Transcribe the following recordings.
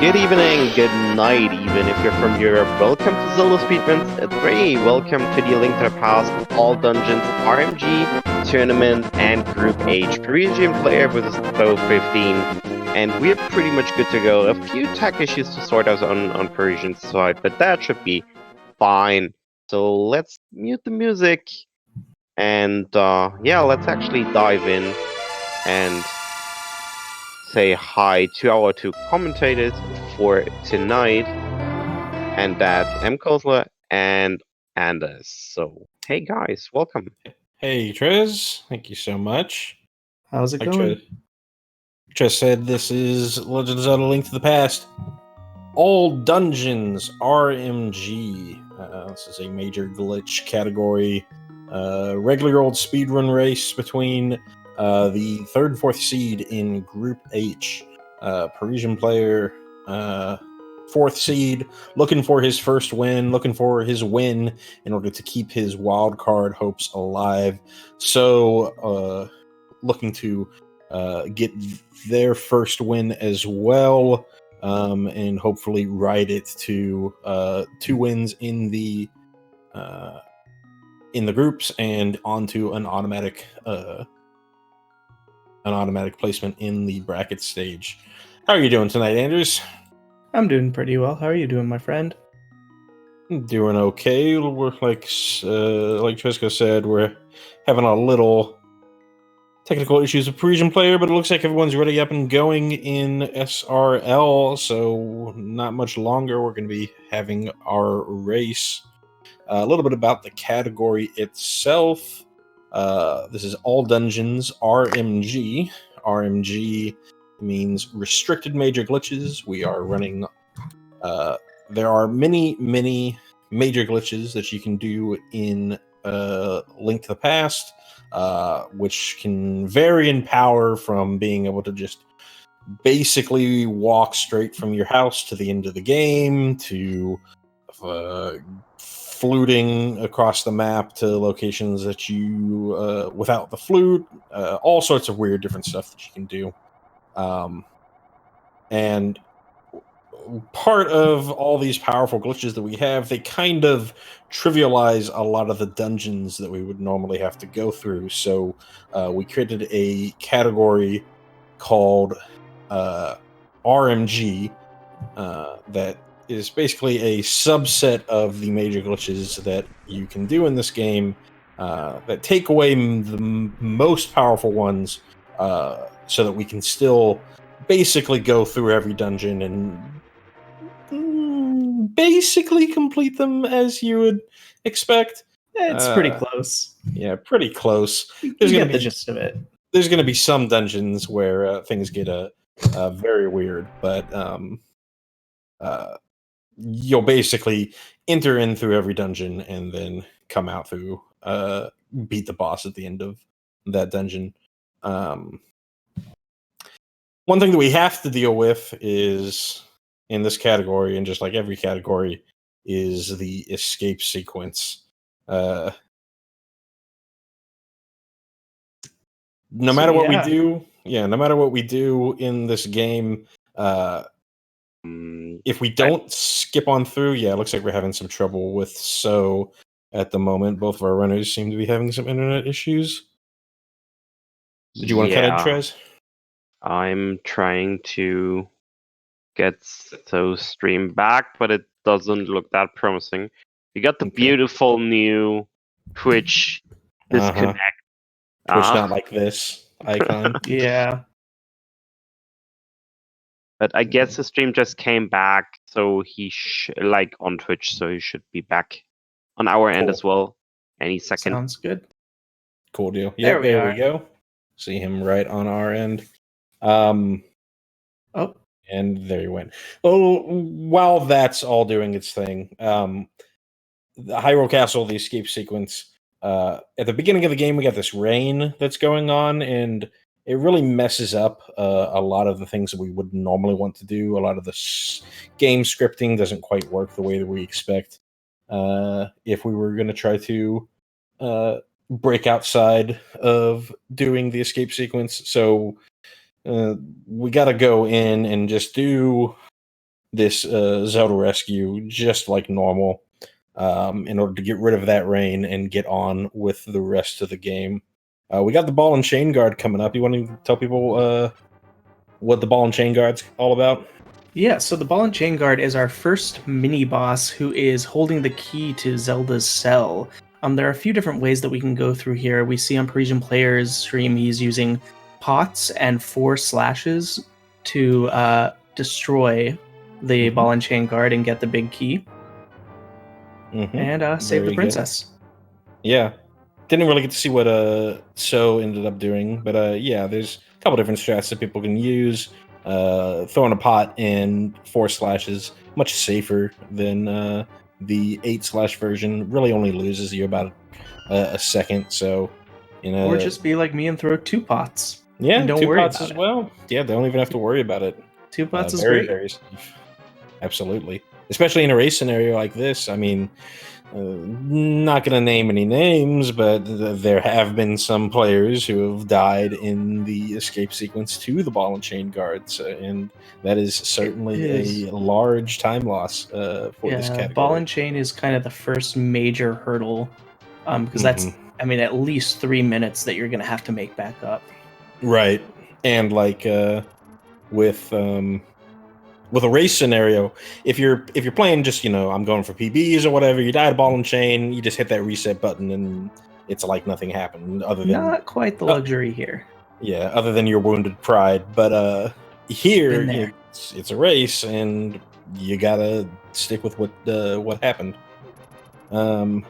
Good evening, good night, even if you're from Europe. Welcome to ZeldaSpeedRuns 3. Welcome to the Link to the Past, All Dungeons, RMG, Tournament, and Group H. Parisian player with Tso15. And we're pretty much good to go. A few tech issues to sort out on Parisian side, but that should be fine. So let's mute the music. And yeah, let's actually dive in and say hi to our two commentators for tonight, and that's M. Kozla and Anders. So, hey guys, welcome. Hey, Trez. Thank you so much. How's it going? Trez said this is Legend of Zelda Link to the Past. All Dungeons, RMG. This is a major glitch category. Regular old speedrun race between the 3rd and 4th seed in Group H. Parisian player, 4th seed, looking for his first win, looking for his win in order to keep his wild card hopes alive. So, looking to get their first win as well, and hopefully ride it to 2 wins in the groups and onto an automatic placement in the bracket stage. How are you doing tonight, Anders? I'm doing pretty well. How are you doing, my friend? Doing okay. We're like Trisco said, we're having a little technical issues with Parisian player, but it looks like everyone's ready up and going in SRL, so not much longer we're going to be having our race. A little bit about the category itself. This is All Dungeons RMG. RMG means Restricted Major Glitches. We are running... there are many major glitches that you can do in Link to the Past, which can vary in power from being able to just basically walk straight from your house to the end of the game to fluting across the map to locations that you without the flute, all sorts of weird different stuff that you can do. And part of all these powerful glitches that we have, they kind of trivialize a lot of the dungeons that we would normally have to go through. So we created a category called RMG that is basically a subset of the major glitches that you can do in this game that take away the most powerful ones so that we can still basically go through every dungeon and basically complete them as you would expect. It's pretty close. Yeah, pretty close. There's gonna be the gist of it. There's going to be some dungeons where things get very weird, but you'll basically enter in through every dungeon and then come out through beat the boss at the end of that dungeon. One thing that we have to deal with is, in this category, and just like every category, is the escape sequence. No matter what we do in this game, if we don't skip on through, it looks like we're having some trouble with So at the moment. Both of our runners seem to be having some internet issues. Did you want to cut in, Trez? I'm trying to get So stream back, but it doesn't look that promising. You got the beautiful new Twitch disconnect. Twitch not like this icon. Yeah. But I guess the stream just came back, so he like on Twitch, so he should be back on our end as well any second. Sounds good. Cool deal. Yeah, there we go. See him right on our end. And there he went. Oh, while that's all doing its thing, the Hyrule Castle, the escape sequence. At the beginning of the game, we got this rain that's going on, and it really messes up a lot of the things that we would normally want to do. A lot of the game scripting doesn't quite work the way that we expect. If we were going to try to break outside of doing the escape sequence, so we got to go in and just do this Zelda rescue just like normal, in order to get rid of that rain and get on with the rest of the game. We got the ball and chain guard coming up. You want to tell people what the ball and chain guard's all about? Yeah, so the ball and chain guard is our first mini boss who is holding the key to Zelda's cell. There are a few different ways that we can go through here. We see on Parisian Player's stream he's using pots and 4 slashes to destroy the ball and chain guard and get the big key. And save the princess. Good. Yeah. Didn't really get to see what So ended up doing, but yeah, there's a couple different strats that people can use. Throwing a pot and 4 slashes, much safer than the 8 slash version. Really only loses you about a second, so or just be like me and throw 2 pots. Yeah, and don't 2 worry pots about as it. well. Yeah, they don't even have to worry about it. 2 pots is very, great. very safe. Absolutely, especially in a race scenario like this. I mean, not going to name any names, but there have been some players who have died in the escape sequence to the ball and chain guards, and that is certainly a large time loss for this category. Ball and chain is kind of the first major hurdle, because that's, I mean, at least 3 minutes that you're going to have to make back up. Right, and like with a race scenario, if you're playing just, I'm going for PBs or whatever, you die to ball and chain, you just hit that reset button and it's like nothing happened. Other than not quite the luxury here. Yeah, other than your wounded pride, but here it's a race and you gotta stick with what happened. No,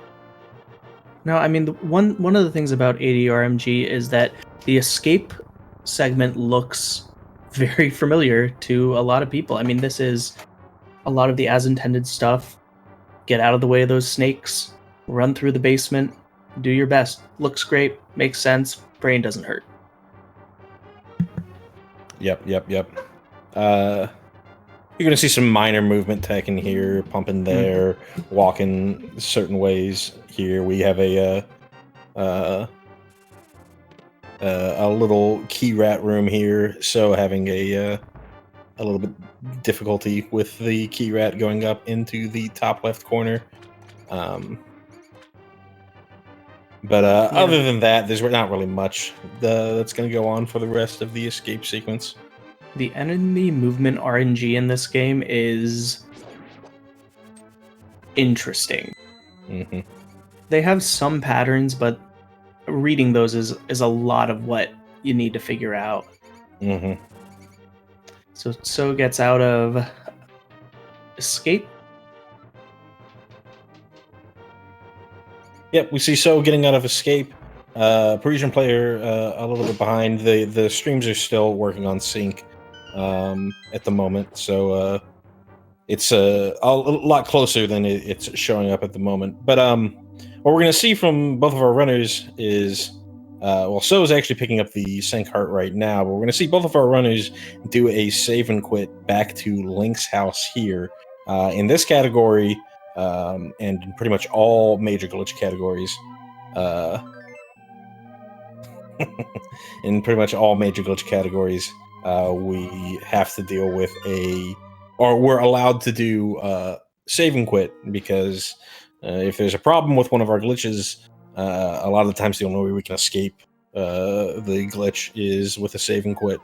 I mean, one of the things about RMG is that the escape segment looks very familiar to a lot of people. I mean, this is a lot of the as intended stuff. Get out of the way of those snakes, run through the basement, do your best. Looks great, makes sense, brain doesn't hurt. Yep. You're gonna see some minor movement tech in here, pumping there, walking certain ways here. We have a little key rat room here, so having a little bit difficulty with the key rat going up into the top left corner. Other than that, there's not really much that's going to go on for the rest of the escape sequence. The enemy movement RNG in this game is interesting. They have some patterns, but reading those is a lot of what you need to figure out. So gets out of escape. Yep, we see So getting out of escape. Parisian player a little bit behind. The streams are still working on sync at the moment, so it's a lot closer than it's showing up at the moment. But what we're going to see from both of our runners is, So is actually picking up the sync heart right now, but we're going to see both of our runners do a save and quit back to Link's house here. In this category, and in pretty much all major glitch categories, we have to deal with we're allowed to do save and quit, because if there's a problem with one of our glitches, a lot of the times the only way we can escape the glitch is with a save and quit.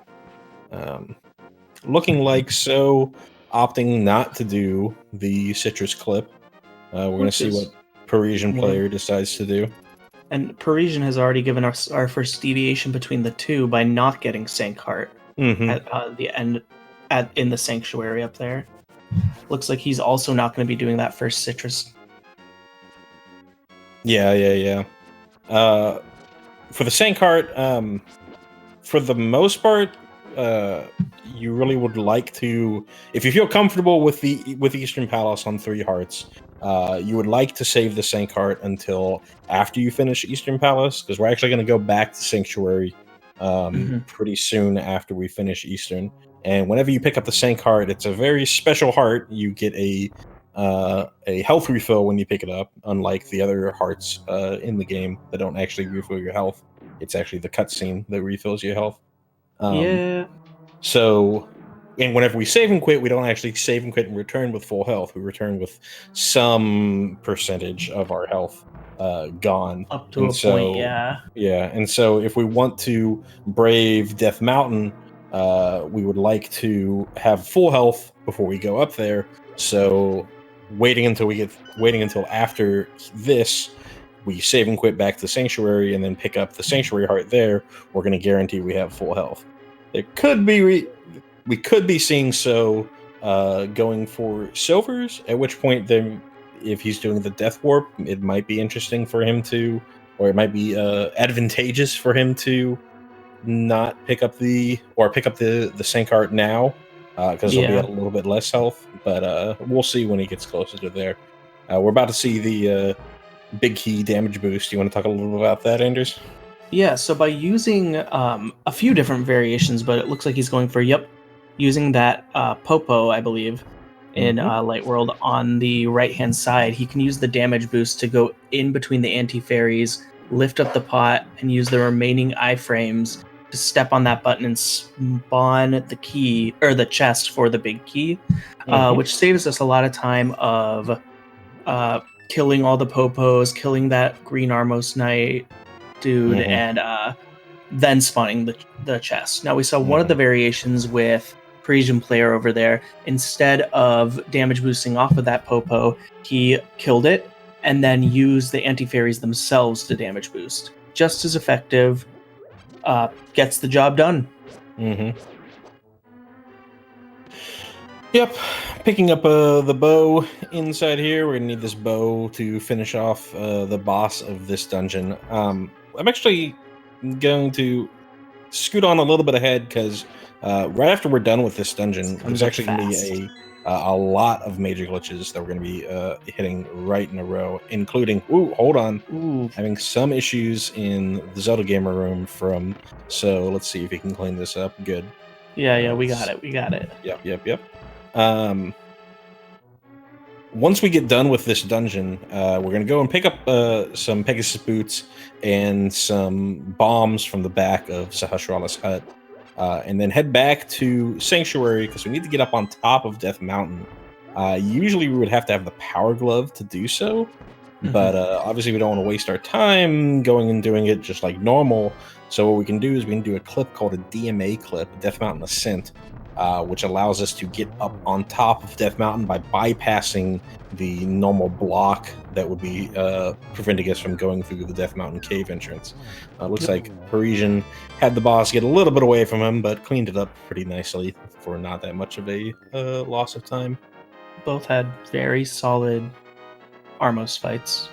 Looking like So opting not to do the citrus clip. We're going to see what Parisian player decides to do. And Parisian has already given us our first deviation between the two by not getting sync heart at the end in the sanctuary up there. Looks like he's also not going to be doing that first citrus. Yeah. For the sync heart, for the most part, you really would like to, if you feel comfortable with Eastern Palace on 3 hearts, you would like to save the sync heart until after you finish Eastern Palace, because we're actually going to go back to Sanctuary pretty soon after we finish Eastern. And whenever you pick up the sync heart, it's a very special heart. You get a health refill when you pick it up, unlike the other hearts in the game that don't actually refill your health. It's actually the cutscene that refills your health. So and whenever we save and quit, we don't actually save and quit and return with full health. We return with some percentage of our health gone. Up to a point, yeah. Yeah, and so if we want to brave Death Mountain, we would like to have full health before we go up there. So waiting until after this, we save and quit back to the Sanctuary and then pick up the Sanctuary Heart there. We're going to guarantee we have full health. It could be we could be seeing going for silvers, at which point then if he's doing the Death Warp, it might be interesting for him to, or it might be advantageous for him to not pick up the Sank Heart now, because he'll be at a little bit less health, but we'll see when he gets closer to there. We're about to see the big key damage boost. You want to talk a little bit about that, Anders? Yeah, so by using a few different variations, but it looks like he's going for, using that Popo, I believe, in Light World on the right-hand side, he can use the damage boost to go in between the anti-fairies, lift up the pot, and use the remaining iframes to step on that button and spawn the key, or the chest for the big key, which saves us a lot of time of killing all the Popos, killing that Green Armos Knight dude, and then spawning the chest. Now we saw one of the variations with Parisian Player over there. Instead of damage boosting off of that Popo, he killed it and then used the anti-fairies themselves to damage boost. Just as effective, gets the job done. Yep, picking up the bow inside here. We're gonna need this bow to finish off the boss of this dungeon. I'm actually going to scoot on a little bit ahead because right after we're done with this dungeon, there's actually going to be a lot of major glitches that we're going to be hitting right in a row, including having some issues in the Zelda Gamer room so let's see if we can clean this up. Good. Yeah, we got it. Yep. Once we get done with this dungeon, we're going to go and pick up some Pegasus boots and some bombs from the back of Sahasrara's hut, and then head back to Sanctuary because we need to get up on top of Death Mountain. Usually we would have to have the Power Glove to do so, but obviously we don't want to waste our time going and doing it just like normal. So what we can do is we can do a clip called a DMA clip, Death Mountain Ascent, which allows us to get up on top of Death Mountain by bypassing the normal block that would be preventing us from going through the Death Mountain cave entrance. Looks like Parisian had the boss get a little bit away from him, but cleaned it up pretty nicely for not that much of a loss of time. Both had very solid Armos fights.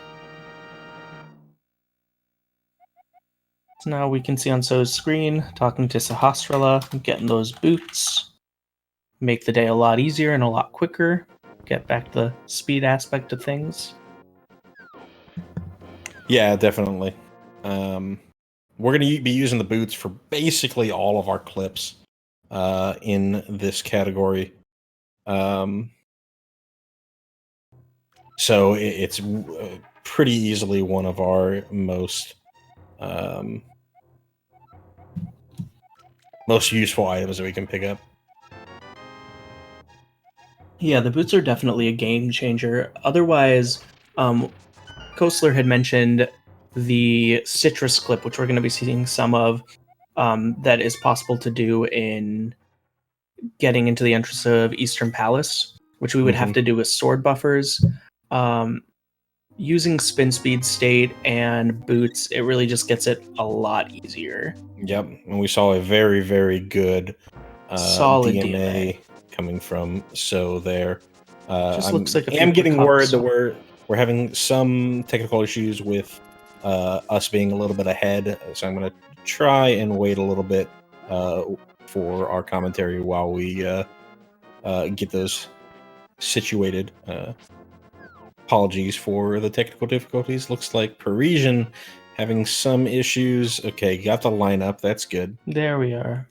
So now we can see on Tso's screen, talking to Sahasrara, getting those boots. Make the day a lot easier and a lot quicker. Get back to the speed aspect of things. Yeah, definitely. We're going to be using the boots for basically all of our clips in this category. So it's pretty easily one of our most useful items that we can pick up. Yeah, the boots are definitely a game changer. Otherwise, Kostler had mentioned the citrus clip, which we're going to be seeing some of, that is possible to do in getting into the entrance of Eastern Palace, which we would have to do with sword buffers. Using spin speed state and boots, it really just gets it a lot easier. Yep, and we saw a very, very good solid DMA coming from Tso there. Just looks like I'm getting word that we're having some technical issues with us being a little bit ahead, so I'm going to try and wait a little bit for our commentary while we get those situated. Apologies for the technical difficulties. Looks like Parisian having some issues. Okay, got the lineup. That's good. There we are.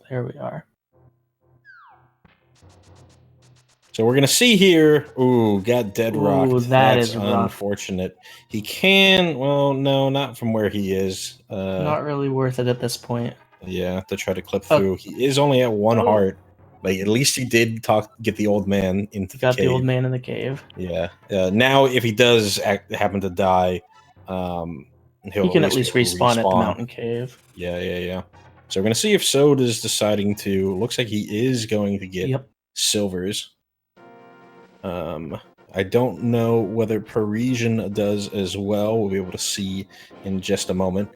So we're gonna see here. Ooh, got dead rocked. Ooh, that's unfortunate. He can. Well, no, not from where he is. Not really worth it at this point. Yeah, to try to clip through. He is only at one heart. Like at least he did get the old man into the Got cave. the old man in the cave. Yeah. Now, if he does happen to die, He can at least respawn at the mountain cave. Yeah. So we're gonna see if Sode is deciding to. Looks like he is going to get silvers. I don't know whether Parisian does as well. We'll be able to see in just a moment.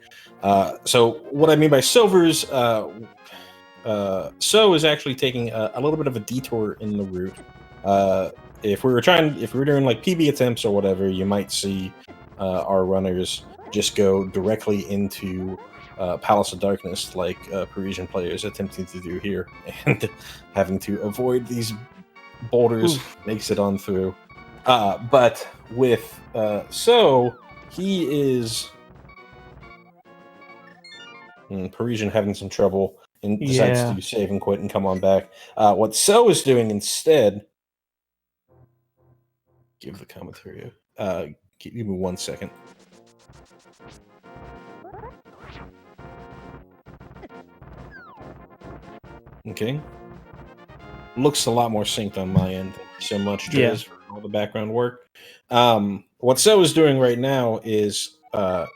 So what I mean by silvers, So is actually taking a little bit of a detour in the route. If we were doing like PB attempts or whatever, you might see our runners just go directly into Palace of Darkness, like Parisian players attempting to do here, and having to avoid these boulders makes it on through. But with So, he is Parisian having some trouble and decides to save and quit and come on back. What So is doing instead, give the commentary. Give me 1 second. Okay. Looks a lot more synced on my end. Thank you so much, Trez, for all the background work. What So is doing right now is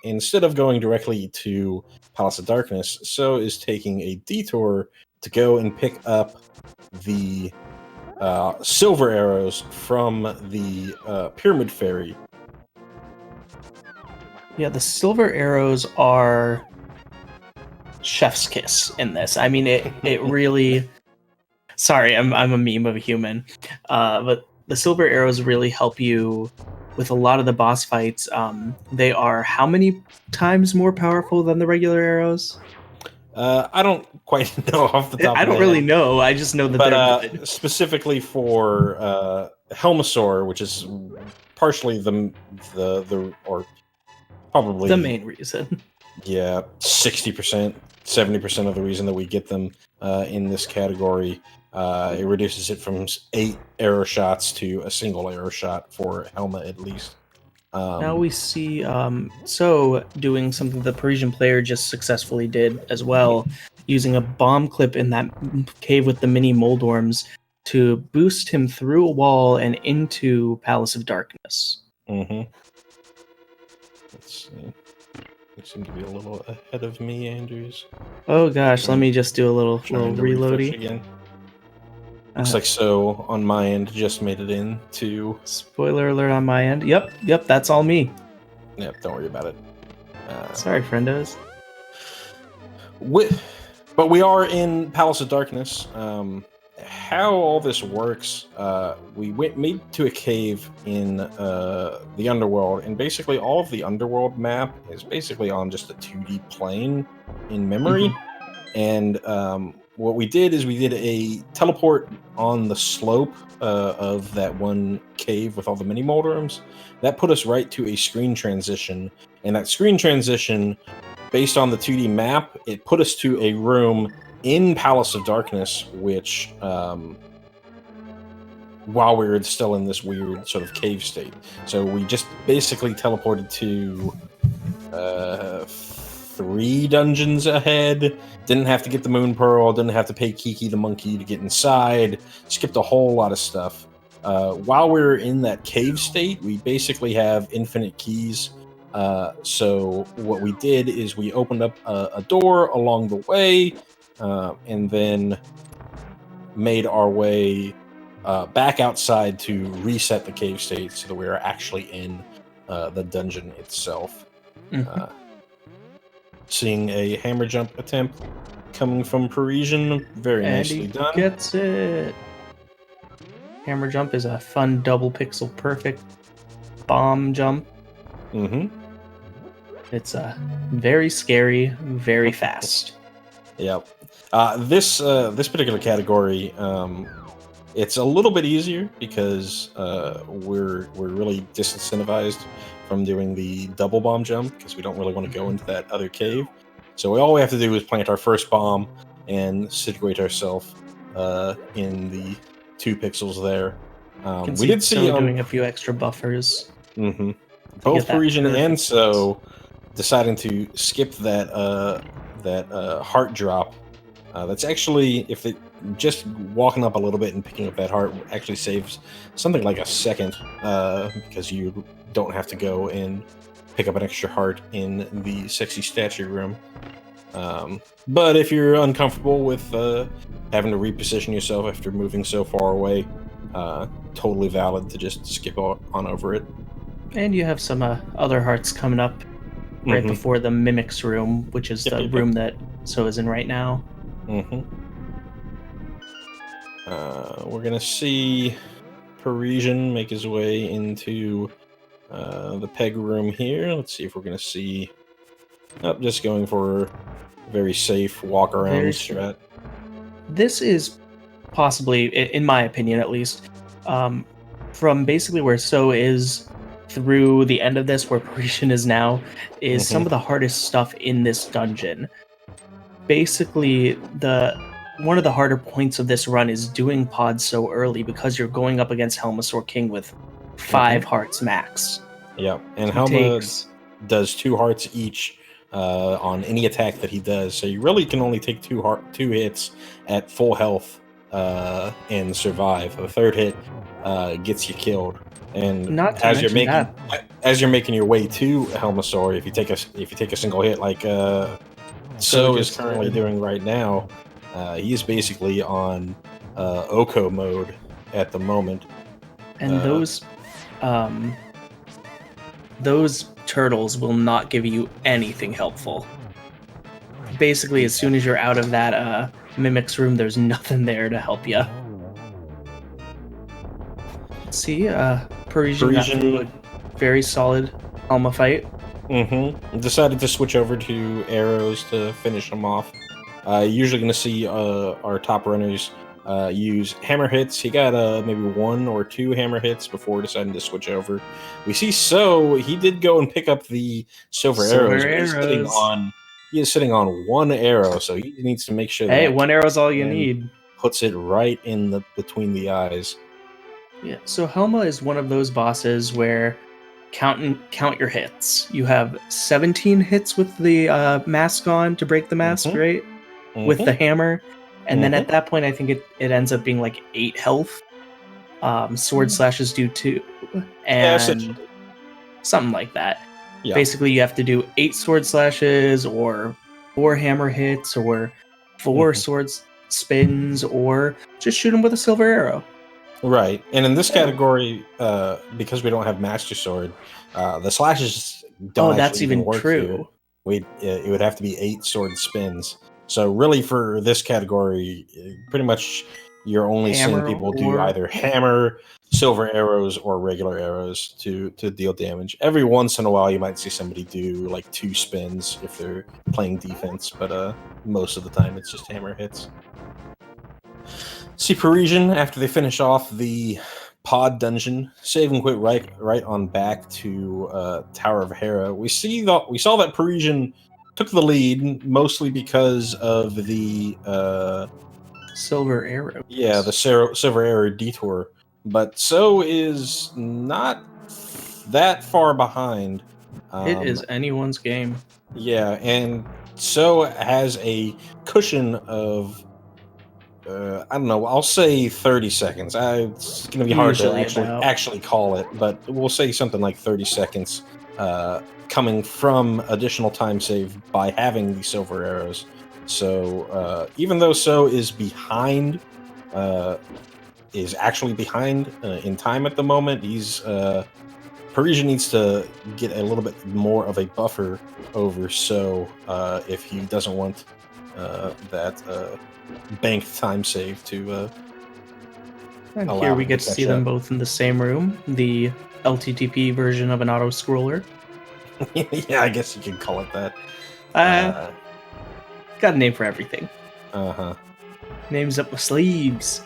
instead of going directly to Palace of Darkness, So is taking a detour to go and pick up the silver arrows from the Pyramid Fairy. Yeah, the silver arrows are chef's kiss in this. I mean, it really. Sorry, I'm a meme of a human, but the silver arrows really help you with a lot of the boss fights. They are how many times more powerful than the regular arrows? I don't quite know off the top. I don't really know. I just know that they're good. Specifically for Helmasaur, which is partially the or probably the main reason. Yeah, 60%, 70% of the reason that we get them in this category. It reduces it from 8 arrow shots to a single arrow shot for Helma at least. Now we see So doing something the Parisian player just successfully did as well, using a bomb clip in that cave with the mini moldworms to boost him through a wall and into Palace of Darkness. Mm-hmm. Let's see. You seem to be a little ahead of me, Andrews. Oh gosh, let me just do a little reloading again. Looks like So on my end just made it in to. Spoiler alert on my end. Yep, that's all me. Yep, don't worry about it. Sorry, friendos. But we are in Palace of Darkness. How all this works, we made to a cave in the underworld, and basically all of the underworld map is basically on just a 2D plane in memory. And what we did is we did a teleport on the slope of that one cave with all the mini moldworms. That put us right to a screen transition, and that screen transition, based on the 2D map, it put us to a room in Palace of Darkness, which, while we were still in this weird sort of cave state. So we just basically teleported to 3 dungeons ahead. Didn't have to get the Moon Pearl, didn't have to pay Kiki the monkey to get inside, skipped a whole lot of stuff. While we were in that cave state, we basically have infinite keys. So what we did is we opened up a door along the way, and then made our way back outside to reset the cave state so that we were actually in the dungeon itself. Seeing a hammer jump attempt coming from Parisian, very nicely done. Gets it. Hammer jump is a fun double pixel perfect bomb jump. It's very scary, very fast. Yep. This particular category, it's a little bit easier because we're really disincentivized from doing the double bomb jump because we don't really want to go into that other cave. So all we have to do is plant our first bomb and situate ourselves in the 2 pixels there. We did see doing a few extra buffers. Both Parisian and So deciding to skip that heart drop. That's actually, if it just walking up a little bit and picking up that heart actually saves something like a second, because you don't have to go and pick up an extra heart in the sexy statue room. But if you're uncomfortable with having to reposition yourself after moving so far away, totally valid to just skip on over it. And you have some other hearts coming up right before the Mimics room, which is the room that So is in right now. We're gonna see Parisian make his way into the peg room here. Let's see if we're gonna see. Oh, just going for a very safe walk around strat. This is possibly, in my opinion at least, from basically where So is through the end of this, where Parisian is now, is some of the hardest stuff in this dungeon. Basically, one of the harder points of this run is doing pods so early because you're going up against Helmasaur King with 5 hearts max. Yeah, and Helma does 2 hearts each on any attack that he does, so you really can only take 2 hits at full health and survive. A 3rd hit gets you killed. And as you're making your way to Helmasaur, if you take a single hit like So is currently doing right now, he's basically on Oko mode at the moment. And those turtles will not give you anything helpful. Basically, as soon as you're out of that Mimics room, there's nothing there to help you. See, Parisian got through a very solid Alma fight. Decided to switch over to arrows to finish them off. Usually going to see our top runners use hammer hits. He got maybe 1 or 2 hammer hits before deciding to switch over. We see So he did go and pick up the silver arrows. He is sitting on 1 arrow, so he needs to make sure that 1 arrow is all you need. Puts it right in between the eyes. Yeah. So Helma is one of those bosses where count your hits. You have 17 hits with the mask on to break the mask, right? With the hammer. And then at that point, I think it ends up being like 8 health. Sword slashes do 2. And something like that. Yeah. Basically, you have to do 8 sword slashes or 4 hammer hits or 4 sword spins or just shoot him with a silver arrow. Right. And in this category, because we don't have Master Sword, the slashes don't actually even work. True. It would have to be 8 sword spins. So really for this category, pretty much you're only seeing people do either hammer, silver arrows, or regular arrows to deal damage. Every once in a while you might see somebody do like 2 spins if they're playing defense, but most of the time it's just hammer hits. See Parisian, after they finish off the pod dungeon, save and quit right on back to Tower of Hera. We saw that Parisian took the lead mostly because of the silver arrow. Yeah, the silver arrow detour. But So is not that far behind. It is anyone's game. Yeah, and So has a cushion of I don't know, I'll say 30 seconds. It's going to be hard to actually call it, but we'll say something like 30 seconds coming from additional time save by having the silver arrows. So even though So is actually behind in time at the moment, Parisian needs to get a little bit more of a buffer over So if he doesn't want that banked time save to and here we get to see them both in the same room, the ALttP version of an auto scroller. Yeah, I guess you could call it that. Got a name for everything. Names up my sleeves.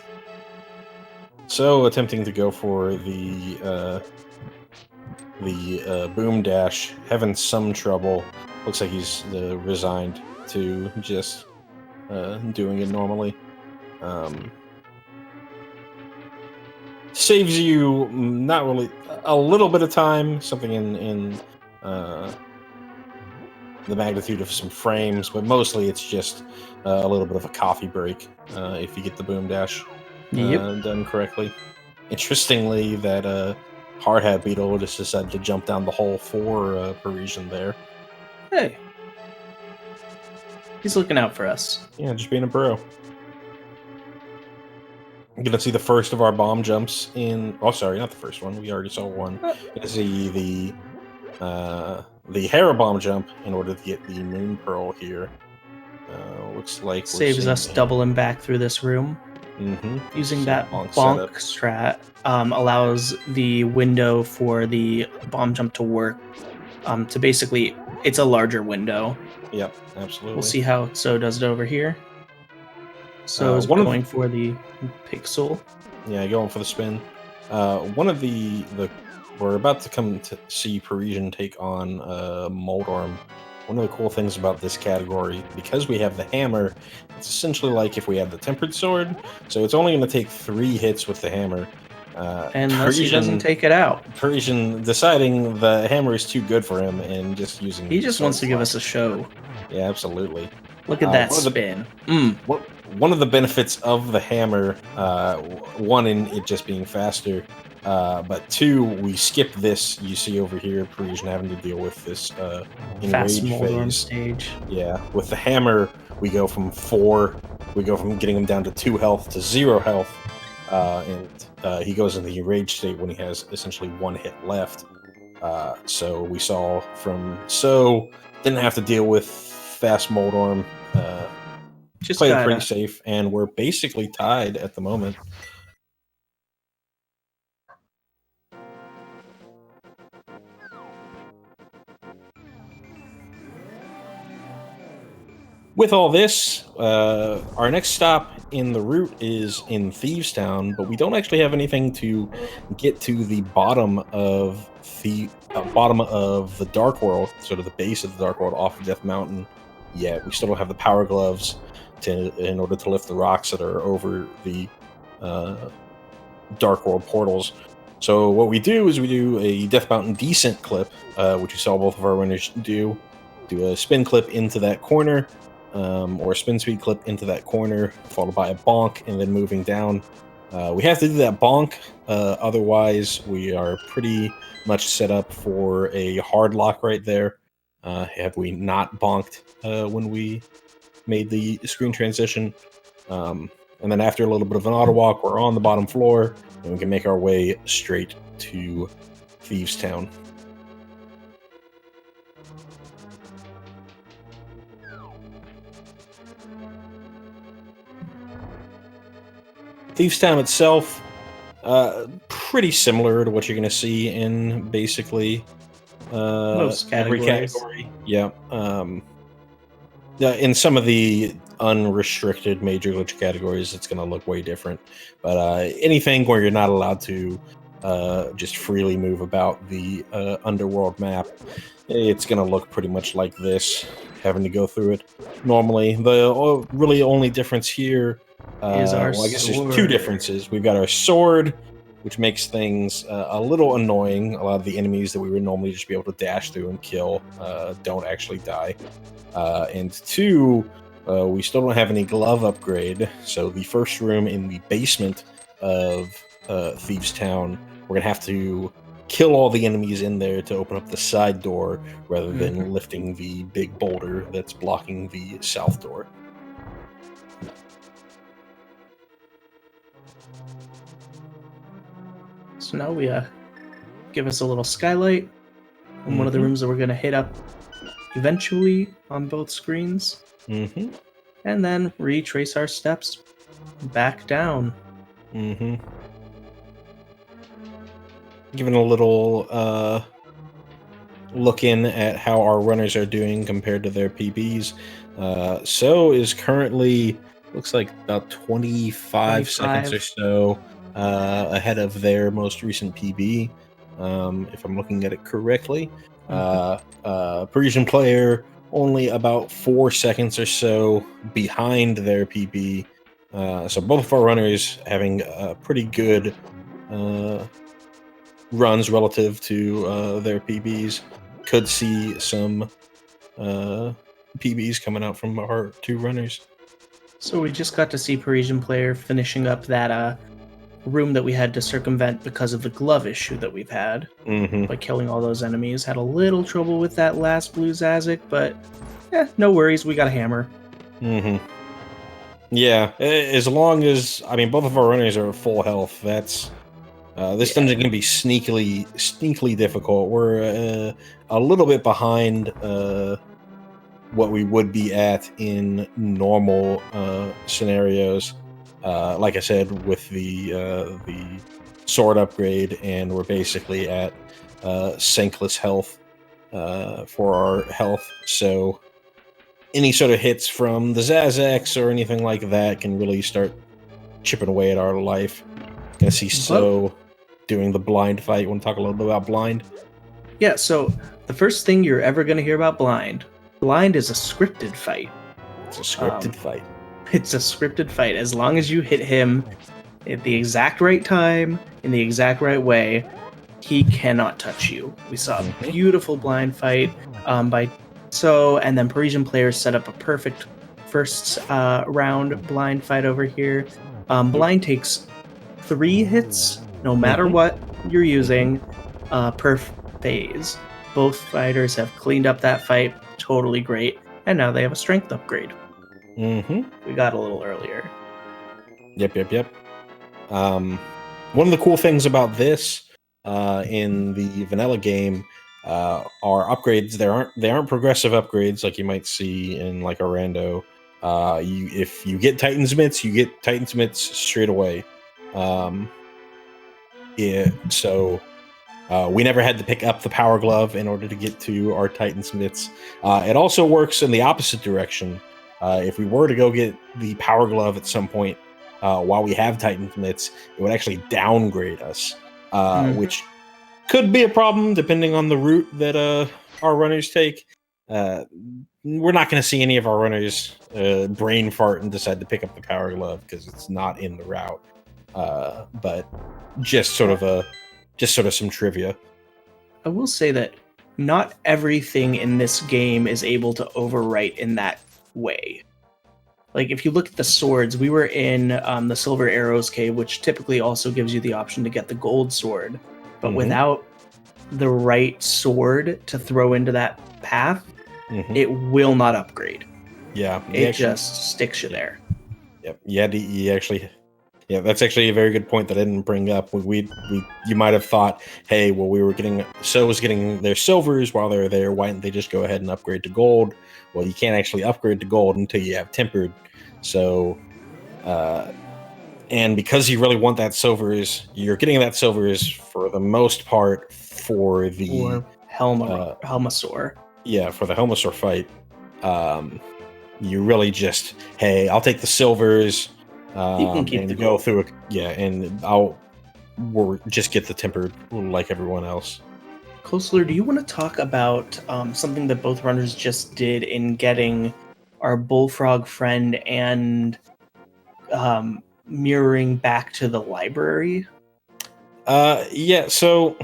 So attempting to go for the boom dash, having some trouble. Looks like he's resigned to just doing it normally. Saves you not really a little bit of time, something in the magnitude of some frames, but mostly it's just a little bit of a coffee break if you get the boom dash done correctly. Interestingly, that hard hat beetle just decided to jump down the hole for Parisian there. Hey, he's looking out for us. Yeah, just being a bro. I'm gonna see the first of our bomb jumps in. Oh, sorry, not the first one. We already saw one. Gonna see the Hera bomb jump in order to get the Moon Pearl here. Looks like saves us doubling back through this room. Using that bonk strat allows the window for the bomb jump to work. To basically, it's a larger window. Yep, absolutely. We'll see how Tso does it over here. So is going for the pixel. Yeah, going for the spin. One of the we're about to come to see Parisian take on Moldorm. One of the cool things about this category, because we have the hammer, it's essentially like if we had the tempered sword. So it's only going to take 3 hits with the hammer. And unless he doesn't take it out. Parisian deciding the hammer is too good for him and just using. He just wants to give us a show. Yeah, absolutely. Look at that spin. One of the benefits of the hammer, one in it just being faster, but 2, we skip this. You see over here, Parisian having to deal with this fast Moldorm stage. Yeah, with the hammer, we go from getting him down to 2 health to 0 health, and he goes into the enraged state when he has essentially 1 hit left. So we saw from didn't have to deal with fast Moldorm. Just played it pretty safe, and we're basically tied at the moment. With all this, our next stop in the route is in Thieves Town, but we don't actually have anything to get to the bottom of the Dark World, sort of the base of the Dark World off of Death Mountain yet. We still don't have the power gloves in order to lift the rocks that are over the Dark World portals. So what we do is we do a Death Mountain descent clip, which we saw both of our winners do a spin clip into that corner, or a spin speed clip into that corner, followed by a bonk, and then moving down. We have to do that bonk, otherwise we are pretty much set up for a hard lock right there. Have we not bonked when we made the screen transition. And then after a little bit of an auto walk, we're on the bottom floor, and we can make our way straight to Thieves Town. Thieves Town itself, pretty similar to what you're going to see in basically most every category. Yeah. In some of the unrestricted major glitch categories, it's going to look way different. But anything where you're not allowed to just freely move about the underworld map, it's going to look pretty much like this, having to go through it normally. The really only difference here is our I guess sword. There's 2 differences. We've got our sword, which makes things a little annoying. A lot of the enemies that we would normally just be able to dash through and kill don't actually die. And 2, we still don't have any glove upgrade, so the first room in the basement of Thieves Town, we're going to have to kill all the enemies in there to open up the side door, rather than lifting the big boulder that's blocking the south door. So now we give us a little skylight in one of the rooms that we're going to hit up eventually on both screens. And then retrace our steps back down. Giving a little look in at how our runners are doing compared to their PBs. So is currently, looks like about 25 seconds or so ahead of their most recent PB, if I'm looking at it correctly. Parisian player only about 4 seconds or so behind their PB. So both of our runners having pretty good runs relative to their PBs. Could see some PBs coming out from our 2 runners. So we just got to see Parisian Player finishing up that room that we had to circumvent because of the glove issue that we've had by killing all those enemies. Had a little trouble with that last blue Zazik, but no worries. We got a hammer. Yeah, as long as both of our runners are at full health, that's this dungeon can be sneakily difficult. We're a little bit behind what we would be at in normal scenarios. Like I said, with the sword upgrade, and we're basically at sinkless health for our health. So any sort of hits from the Zazax or anything like that can really start chipping away at our life. Gonna see So doing the blind fight. You want to talk a little bit about blind? Yeah, so the first thing you're ever going to hear about blind is a scripted fight. It's a scripted fight. It's a scripted fight. As long as you hit him at the exact right time, in the exact right way, he cannot touch you. We saw a beautiful blind fight by Tso, and then Parisian players set up a perfect first round blind fight over here. Blind takes 3 hits, no matter what you're using, per phase. Both fighters have cleaned up that fight totally great, and now they have a strength upgrade. We got a little earlier. Yep. One of the cool things about this in the vanilla game are upgrades. They aren't progressive upgrades like you might see in like a rando. If you get Titan's Mitts, you get Titan's Mitts straight away. So we never had to pick up the Power Glove in order to get to our Titan's Mitts. It also works in the opposite direction. If we were to go get the Power Glove at some point while we have Titan's Mitts, it would actually downgrade us, which could be a problem depending on the route that our runners take. We're not going to see any of our runners brain fart and decide to pick up the Power Glove because it's not in the route. But just sort of some trivia. I will say that not everything in this game is able to overwrite in that way. Like, if you look at the swords, we were in the Silver Arrows cave, which typically also gives you the option to get the gold sword. But without the right sword to throw into that path, it will not upgrade. Yeah. It just sticks you there. Yep. Yeah, that's actually a very good point that I didn't bring up. You might have thought, hey, well, So was getting their silvers while they were there. Why didn't they just go ahead and upgrade to gold? Well, you can't actually upgrade to gold until you have tempered. So, and because you really want that silvers, you're getting that silvers for the most part for the Helmasaur. Yeah, for the Helmasaur fight. You really just, hey, I'll take the silvers. You can keep the go through it, and we'll just get the tempered like everyone else. Kosler, do you want to talk about something that both runners just did in getting our bullfrog friend and mirroring back to the library? Yeah, so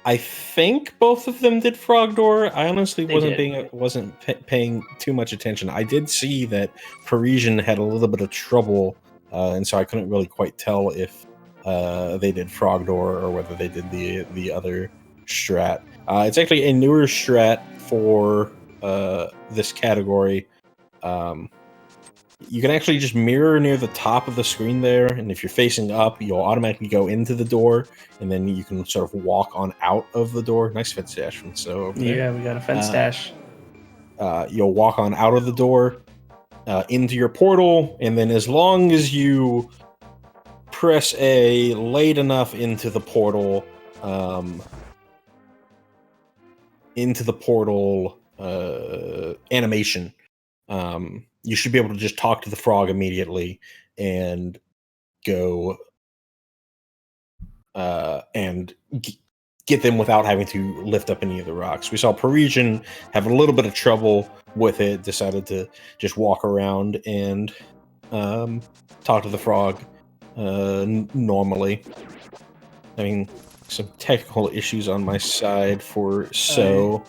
I think both of them did Frog Door. I honestly wasn't paying too much attention. I did see that Parisian had a little bit of trouble, and so I couldn't really quite tell if they did Frog Door or whether they did the other strat. It's actually a newer strat for this category. You can actually just mirror near the top of the screen there, and if you're facing up, you'll automatically go into the door, and then you can sort of walk on out of the door. Nice fence dash from So over there. Yeah, we got a fence dash. You'll walk on out of the door into your portal, and then as long as you press A late enough into the portal animation, you should be able to just talk to the frog immediately and go and get them without having to lift up any of the rocks. We saw Parisian have a little bit of trouble with it, decided to just walk around and talk to the frog normally. Having some technical issues on my side for So.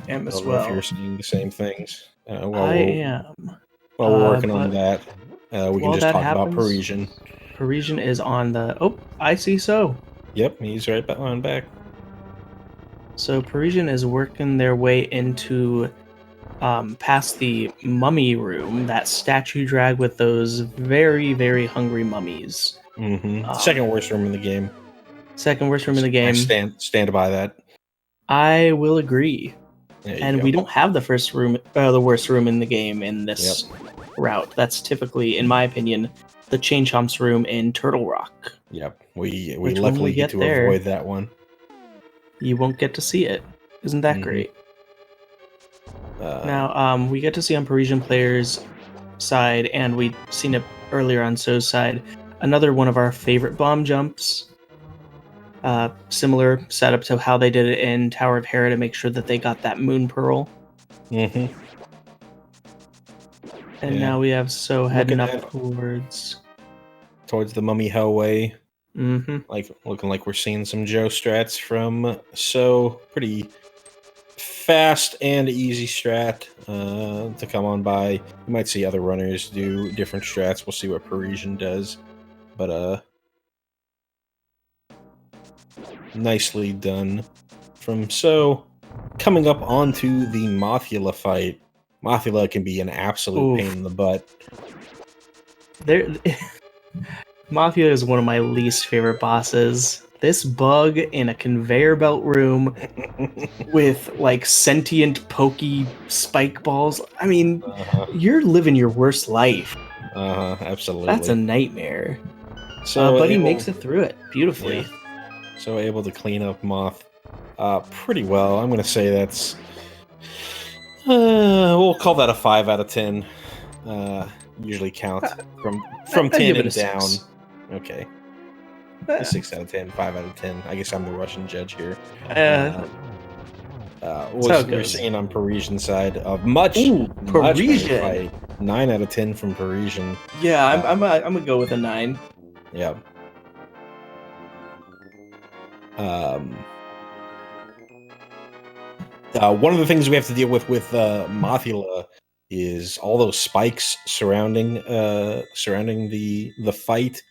am I as don't know if well. you're seeing the same things. I am. While we're working on But that, we can while just that talk about happens, Parisian. Parisian is on the. Oh, I see. Yep, he's right on back. So Parisian is working their way into past the mummy room, that statue drag with those very, very hungry mummies. Second worst room in the game. Second worst room in the game. I stand by that. I will agree. And we don't have the worst room in the game in this route. That's typically, in my opinion, the Chain Chomp's room in Turtle Rock. Yep, we Which luckily when we get get to there, avoid that one. You won't get to see it. Isn't that great? Now, we get to see on Parisian players' side, and we'd seen it earlier on Tso's side, another one of our favorite bomb jumps. Similar setup to how they did it in Tower of Hera to make sure that they got that moon pearl. And now we have Tso heading up towards the mummy hellway. Like looking like we're seeing some Joe strats from Tso. Pretty fast and easy strat to come on by. You might see other runners do different strats. We'll see what Parisian does, but nicely done from Tso. Coming up onto the Mothula fight. Mothula can be an absolute pain in the butt. Mothula is one of my least favorite bosses. This bug in a conveyor belt room with like sentient pokey spike balls. I mean, you're living your worst life. Absolutely. That's a nightmare. But he makes it through it beautifully. Yeah. So able to clean up Moth pretty well. I'm going to say that's... we'll call that a 5 out of 10. Usually count from 10 and down. 6. Okay. 6 out of 10, 5 out of 10. I guess I'm the Russian judge here. What we're seeing on Parisian side of much Parisian fight. 9 out of 10 from Parisian. Yeah, I'm gonna go with a 9. Yeah. One of the things we have to deal with Mothula is all those spikes surrounding the fight.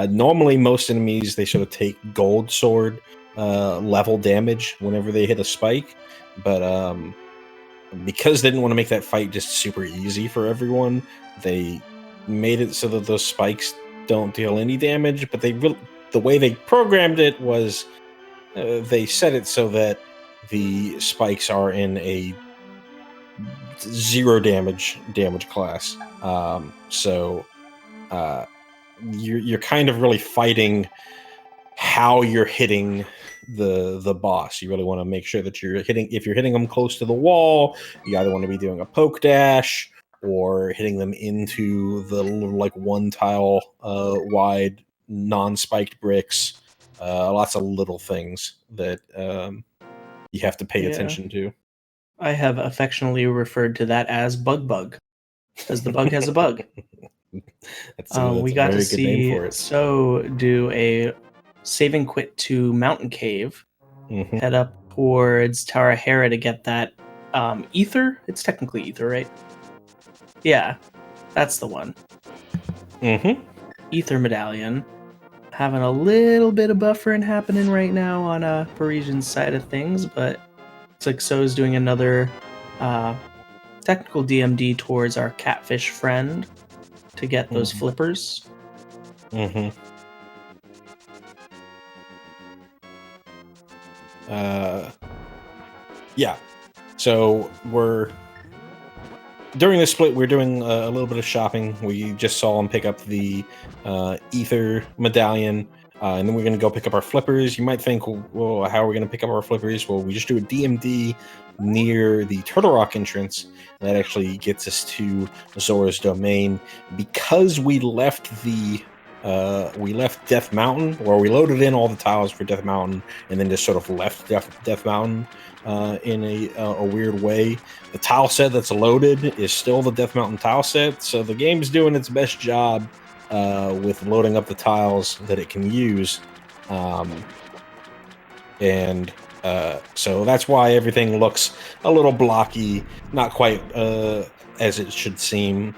Normally, most enemies they sort of take gold sword level damage whenever they hit a spike, but because they didn't want to make that fight just super easy for everyone, they made it so that those spikes don't deal any damage. But the way they programmed it was they set it so that the spikes are in a 0 damage class. So you're kind of really fighting how you're hitting the boss. You really want to make sure that if you're hitting them close to the wall, you either want to be doing a poke dash or hitting them into the like 1 tile wide non-spiked bricks. Lots of little things that you have to pay attention to. I have affectionately referred to that as bug, because the bug has a bug. That's we got to see Tso do a save and quit to Mountain Cave, head up towards Tower of Hera to get that ether. It's technically ether, right? Yeah, that's the one. Ether medallion. Having a little bit of buffering happening right now on Parisian's side of things, but it's like Tso's doing another technical DMD towards our catfish friend to get those flippers. Yeah. So during this split, we're doing a little bit of shopping. We just saw him pick up the ether medallion, and then we're going to go pick up our flippers. You might think, well, how are we going to pick up our flippers? Well, we just do a DMD near the Turtle Rock entrance. That actually gets us to Zora's Domain. Because we left Death Mountain, or we loaded in all the tiles for Death Mountain, and then just sort of left Death Mountain in a weird way. The tile set that's loaded is still the Death Mountain tile set, so the game's doing its best job with loading up the tiles that it can use. And So that's why everything looks a little blocky, not quite as it should seem.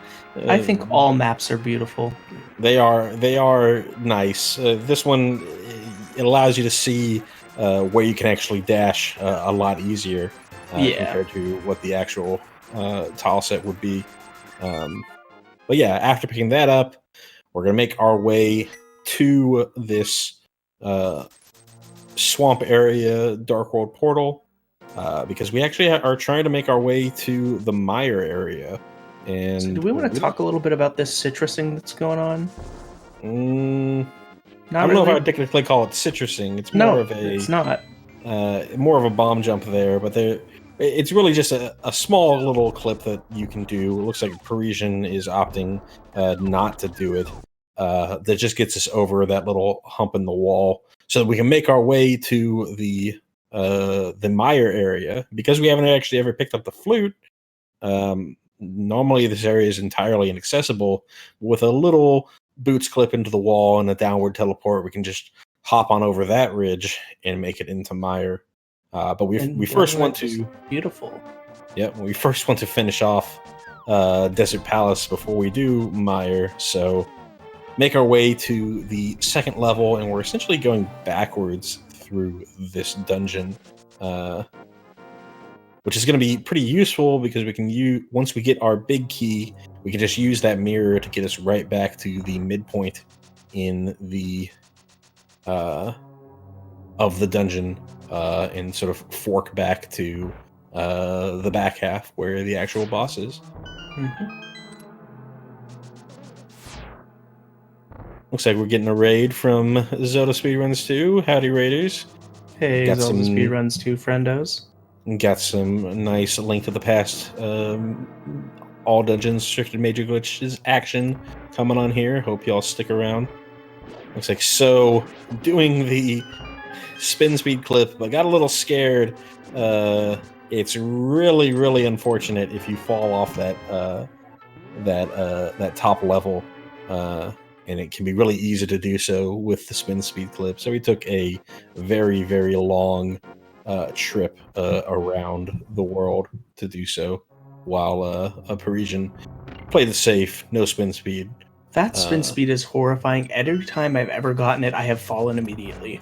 I think all maps are beautiful. They are nice. This one, it allows you to see where you can actually dash a lot easier compared to what the actual tile set would be. But yeah, after picking that up, we're gonna make our way to this swamp area Dark World portal because we actually are trying to make our way to the mire area. And so do we want to talk a little bit about this citrusing that's going on? I don't know if I would technically call it citrusing. It's more of a. It's not. More of a bomb jump there, but it's really just a small little clip that you can do. It looks like Parisian is opting not to do it. That just gets us over that little hump in the wall, so that we can make our way to the mire area. Because we haven't actually ever picked up the flute. Normally, this area is entirely inaccessible. With a little boots clip into the wall and a downward teleport, we can just hop on over that ridge and make it into mire. But we first want to beautiful. Yeah, we first want to finish off Desert Palace before we do mire. So make our way to the second level, and we're essentially going backwards through this dungeon. Which is going to be pretty useful because we can once we get our big key, we can just use that mirror to get us right back to the midpoint in the of the dungeon and sort of fork back to the back half where the actual boss is. Mm-hmm. Looks like we're getting a raid from Zelda Speedruns 2. Howdy, raiders. Hey, Got Zelda Speedruns 2 friendos. Got some nice Link to the Past, all dungeons, restricted major glitches action coming on here. Hope y'all stick around. Looks like So doing the spin speed clip, but got a little scared. It's really, really unfortunate if you fall off that top level, and it can be really easy to do so with the spin speed clip. So we took a very, very long trip around the world to do so, while a Parisian played it safe, no spin speed. That spin speed is horrifying. Every time I've ever gotten it, I have fallen immediately.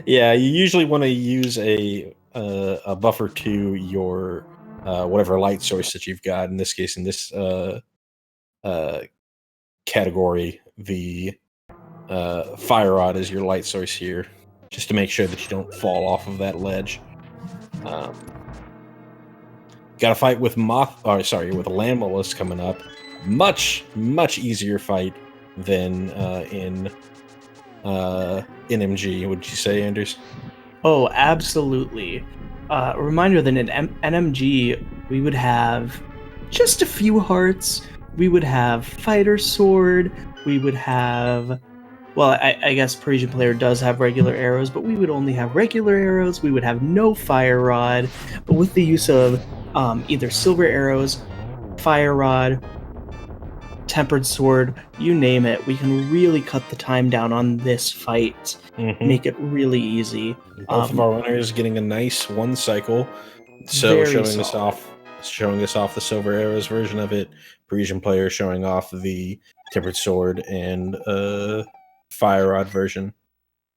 Yeah, you usually want to use a buffer to your whatever light source that you've got. In this case, in this category, the fire rod is your light source here, just to make sure that you don't fall off of that ledge. Got a fight with with Landmolus coming up. Much easier fight than in NMG. Would you say, Anders? Oh, absolutely. A reminder that in NMG we would have just a few hearts. We would have fighter sword. We would have, well, I guess Parisian player does have regular arrows, but we would only have regular arrows. We would have no fire rod. But with the use of either silver arrows, fire rod, tempered sword, you name it, we can really cut the time down on this fight. Make it really easy. Both of our runners getting a nice one cycle. So showing us off the silver arrows version of it. Parisian player showing off the tempered sword and fire rod version.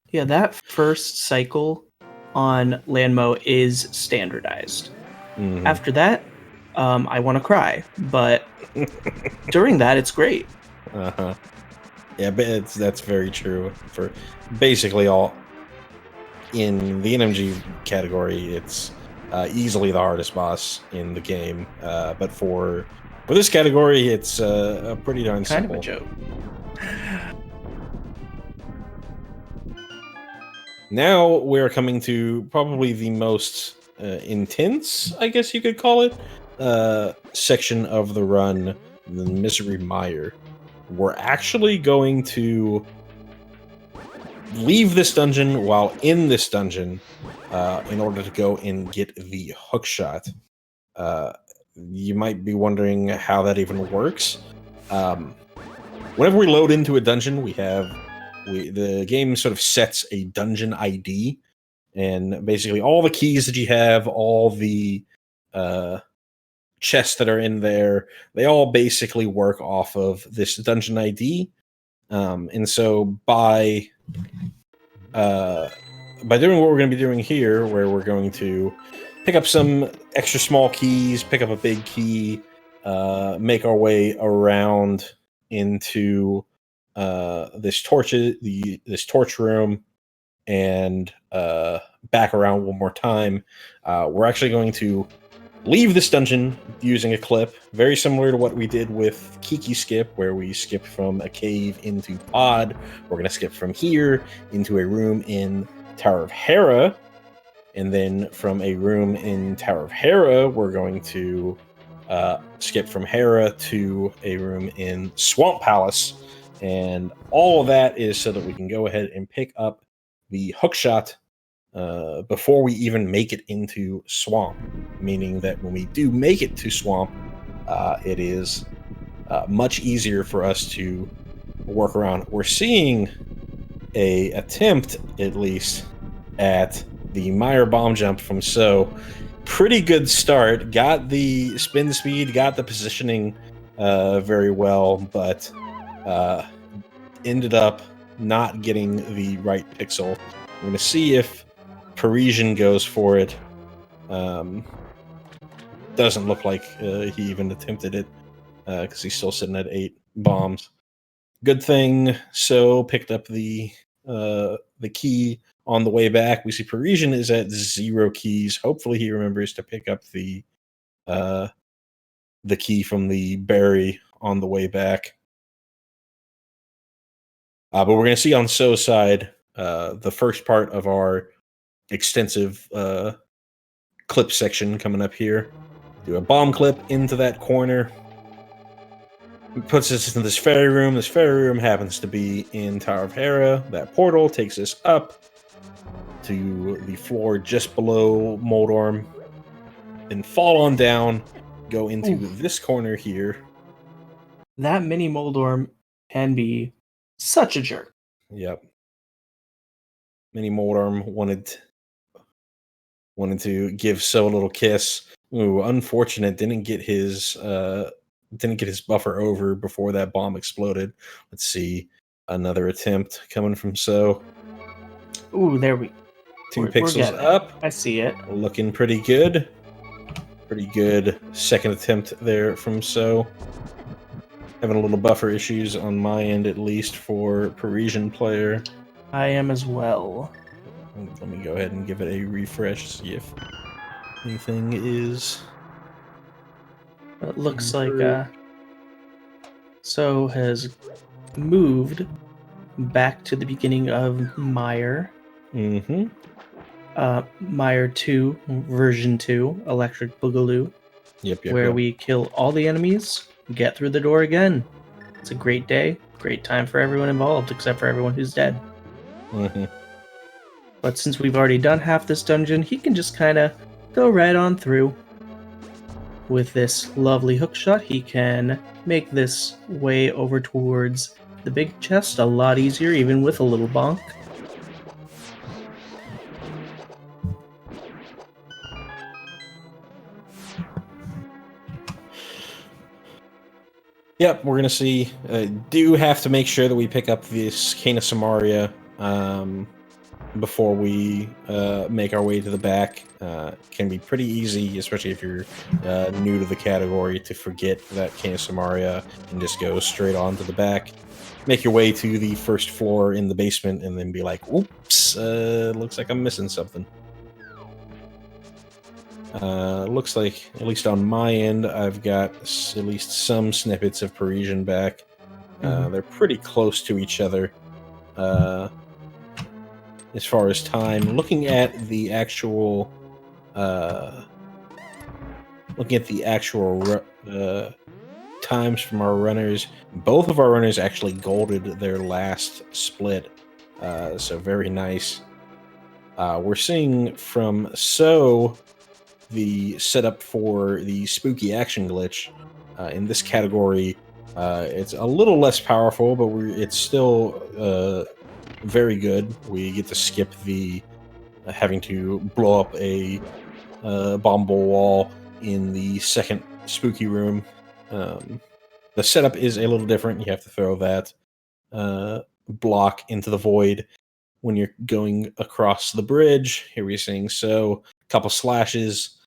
Yeah, that first cycle on Landmo is standardized. After that, I want to cry, but during that, it's great. Yeah, but that's very true for basically all in the NMG category. It's easily the hardest boss in the game, but for this category, it's a pretty darn simple. Kind of a joke. Now we're coming to probably the most intense, I guess you could call it, section of the run, the Misery Mire. We're actually going to leave this dungeon while in this dungeon in order to go and get the hook shot. You might be wondering how that even works. Whenever we load into a dungeon, the game sort of sets a dungeon ID And basically all the keys that you have, all the chests that are in there, they all basically work off of this dungeon ID. And so by doing what we're going to be doing here, where we're going to pick up some extra small keys, pick up a big key, make our way around into this torch room, and back around one more time. We're actually going to leave this dungeon using a clip, very similar to what we did with Kiki Skip, where we skip from a cave into Pod. We're going to skip from here into a room in Tower of Hera, and then from a room in Tower of Hera, we're going to skip from Hera to a room in Swamp Palace, and all of that is so that we can go ahead and pick up the hookshot before we even make it into Swamp, meaning that when we do make it to Swamp, it is much easier for us to work around. We're seeing a attempt, at least, at the Meyer bomb jump from So. Pretty good start. Got the spin speed, got the positioning very well, but ended up not getting the right pixel. We're going to see if Parisian goes for it. Doesn't look like he even attempted it because he's still sitting at 8 bombs. Good thing So picked up the key on the way back. We see Parisian is at 0 keys. Hopefully he remembers to pick up the key from the berry on the way back. But we're going to see on So's side the first part of our extensive clip section coming up here. Do a bomb clip into that corner. It puts us in this fairy room. This fairy room happens to be in Tower of Hera. That portal takes us up to the floor just below Moldorm. Then fall on down, go into this corner here. That mini Moldorm can be such a jerk. Yep. Mini Moldorm wanted to give So a little kiss. Ooh, unfortunate. Didn't get his buffer over before that bomb exploded. Let's see. Another attempt coming from So. Ooh, there we 2 pixels up. I see it. Looking pretty good. Pretty good second attempt there from So. Having a little buffer issues on my end, at least, for Parisian player. I am as well. Let me go ahead and give it a refresh, see if anything is... It looks like So has moved back to the beginning of Meyer. Mm-hmm. Meyer 2, version 2, Electric Boogaloo. Yep. Where we kill all the enemies, get through the door again. It's a great day, great time for everyone involved, except for everyone who's dead. Mm-hmm. But since we've already done half this dungeon, he can just kind of go right on through. With this lovely hookshot, he can make this way over towards the big chest a lot easier, even with a little bonk. Yep, we're gonna see. Do have to make sure that we pick up this Cane of Samaria before we make our way to the back. Can be pretty easy, especially if you're new to the category, to forget that Cane of Samaria and just go straight on to the back. Make your way to the first floor in the basement and then be like, oops, looks like I'm missing something. Looks like, at least on my end, I've got at least some snippets of Parisian back. They're pretty close to each other as far as time. Looking at the actual times from our runners, both of our runners actually golded their last split, so very nice. We're seeing from So the setup for the spooky action glitch. In this category, it's a little less powerful, but it's still very good. We get to skip the having to blow up a bombable wall in the second spooky room. The setup is a little different. You have to throw that block into the void when you're going across the bridge. Here we're seeing a couple slashes,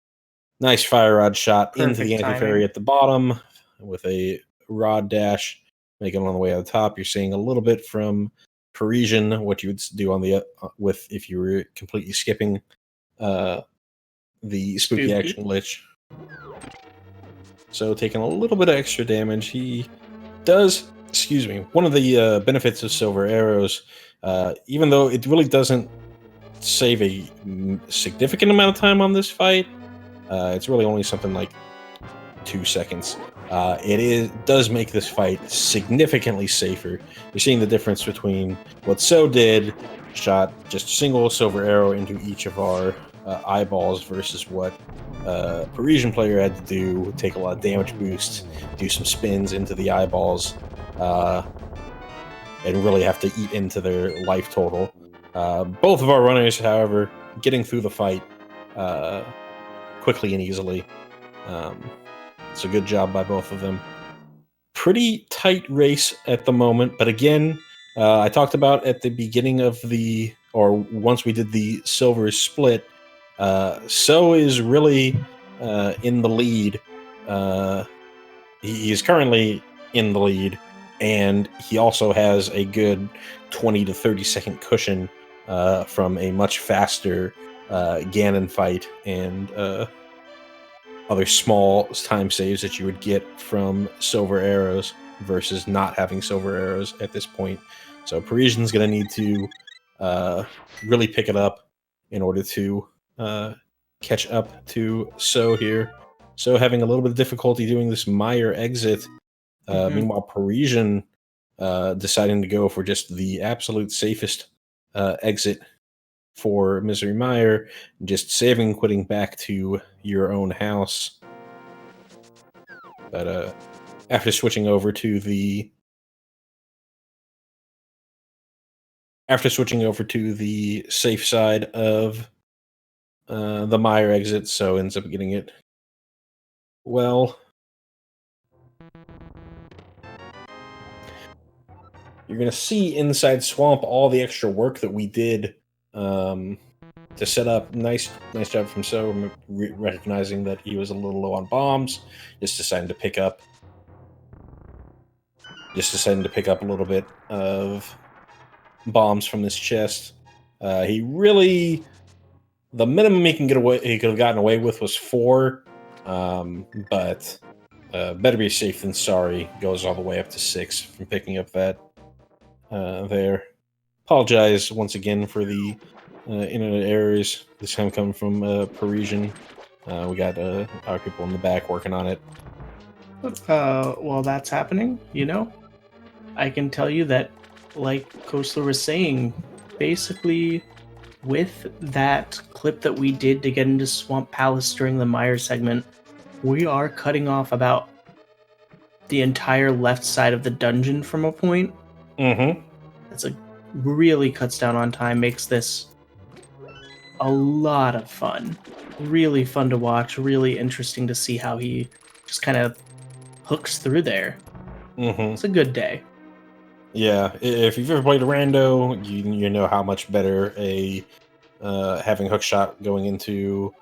nice fire rod shot into the Perfect anti-fairy timing. at the bottom with a rod dash, making it on the way out the top. You're seeing a little bit from Parisian, what you would do on the with if you were completely skipping the spooky action glitch. So taking a little bit of extra damage. He does, excuse me, one of the benefits of silver arrows, even though it really doesn't save a significant amount of time on this fight, it's really only something like 2 seconds. Does make this fight significantly safer. You're seeing the difference between what Tso did, shot just a single silver arrow into each of our eyeballs, versus what Parisian player had to do, take a lot of damage boosts, do some spins into the eyeballs, and really have to eat into their life total. Both of our runners, however, getting through the fight quickly and easily. It's a good job by both of them. Pretty tight race at the moment, but again, I talked about at the beginning of once we did the silver split, So is really in the lead. He is currently in the lead, and he also has a good 20 to 30 second cushion from a much faster Ganon fight and other small time saves that you would get from silver arrows versus not having silver arrows at this point. So Parisian's going to need to really pick it up in order to catch up to So here. So having a little bit of difficulty doing this Meyer exit. Meanwhile, Parisian deciding to go for just the absolute safest exit for Misery Meyer, just saving and quitting back to your own house. But after switching over to the safe side of the Meyer exit, So ends up getting it. Well, you're going to see inside Swamp all the extra work that we did to set up. Nice job from So, recognizing that he was a little low on bombs, just deciding to pick up a little bit of bombs from this chest. He really, the minimum he could have gotten away with was 4, but better be safe than sorry. Goes all the way up to 6 from picking up that there. Apologize once again for the internet errors. This time coming from Parisian. We got our people in the back working on it. While that's happening, I can tell you that, like Kostler was saying, basically with that clip that we did to get into Swamp Palace during the Meyer segment, we are cutting off about the entire left side of the dungeon from a point. That's really cuts down on time, makes this a lot of fun. Really fun to watch, really interesting to see how he just kind of hooks through there. It's a good day. Yeah, if you've ever played a rando, you know how much better a having hookshot going into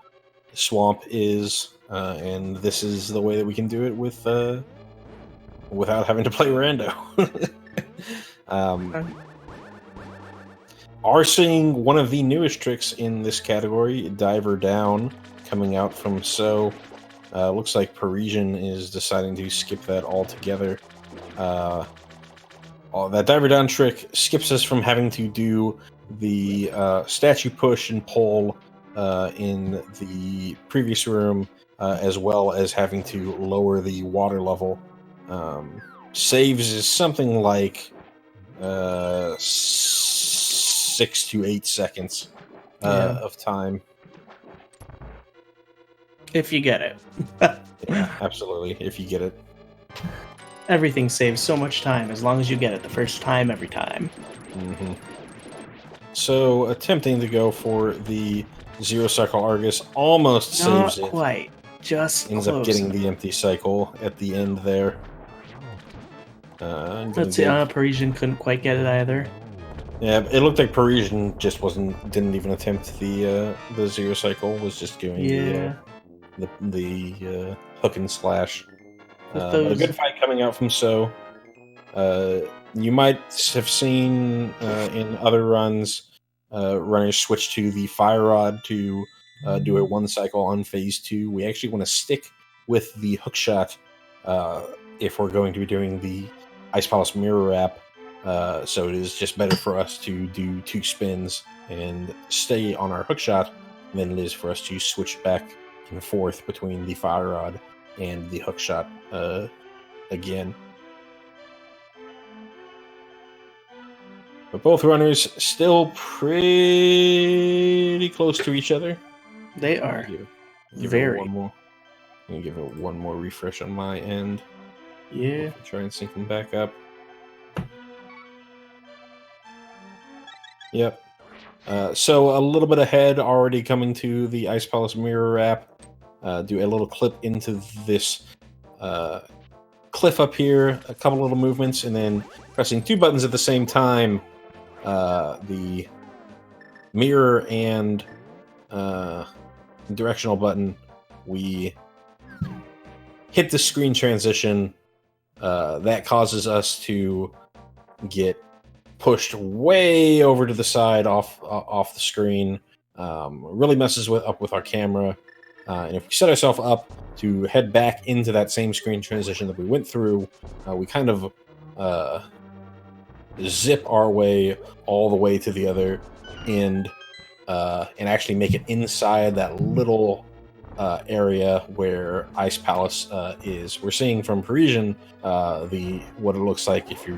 Swamp is, and this is the way that we can do it with without having to play rando. Are seeing one of the newest tricks in this category, Diver Down, coming out from So. Looks like Parisian is deciding to skip that altogether. That Diver Down trick skips us from having to do the statue push and pull in the previous room, as well as having to lower the water level. Saves is something like 6 to 8 seconds of time. If you get it. Yeah, absolutely, if you get it. Everything saves so much time as long as you get it the first time, every time. So attempting to go for the Zero Cycle Argus almost Not saves it. quite. Just Ends close. up getting the empty cycle at the end there. Let's see. Parisian couldn't quite get it either. Yeah, it looked like Parisian just didn't even attempt the Zero Cycle. Was just doing the hook and slash. But a good fight coming out from So. You might have seen in other runs, runners switch to the Fire Rod to do a 1 cycle on phase 2. We actually want to stick with the hook shot if we're going to be doing the Ice Palace Mirror Wrap. So it is just better for us to do 2 spins and stay on our hook shot than it is for us to switch back and forth between the Fire Rod and the hook shot again. But both runners still pretty close to each other. They are. Give it one more. I'm gonna give it one more refresh on my end. Yeah. Try and sync them back up. Yep. So a little bit ahead, already coming to the Ice Palace Mirror Wrap. Do a little clip into this cliff up here, a couple little movements, and then pressing 2 buttons at the same time. The mirror and directional button, we hit the screen transition. That causes us to get pushed way over to the side off the screen. Really messes up with our camera. And if we set ourselves up to head back into that same screen transition that we went through, we kind of zip our way all the way to the other end and actually make it inside that little area where Ice Palace is. We're seeing from Parisian what it looks like if you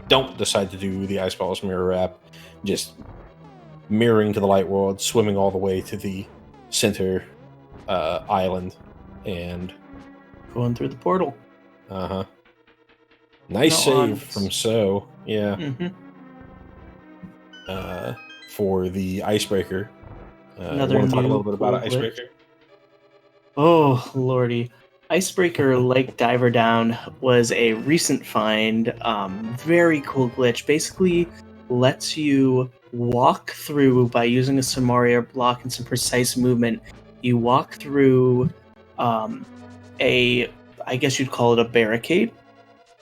don't decide to do the Ice Palace Mirror Wrap, just mirroring to the light world, swimming all the way to the center island, and going through the portal. Nice save from So, yeah. For the icebreaker. Another want to talk a little new bit about cool icebreaker? Oh lordy, Icebreaker Lake Diver Down was a recent find. Very cool glitch. Basically, lets you walk through by using a Samaria block and some precise movement. You walk through I guess you'd call it a barricade.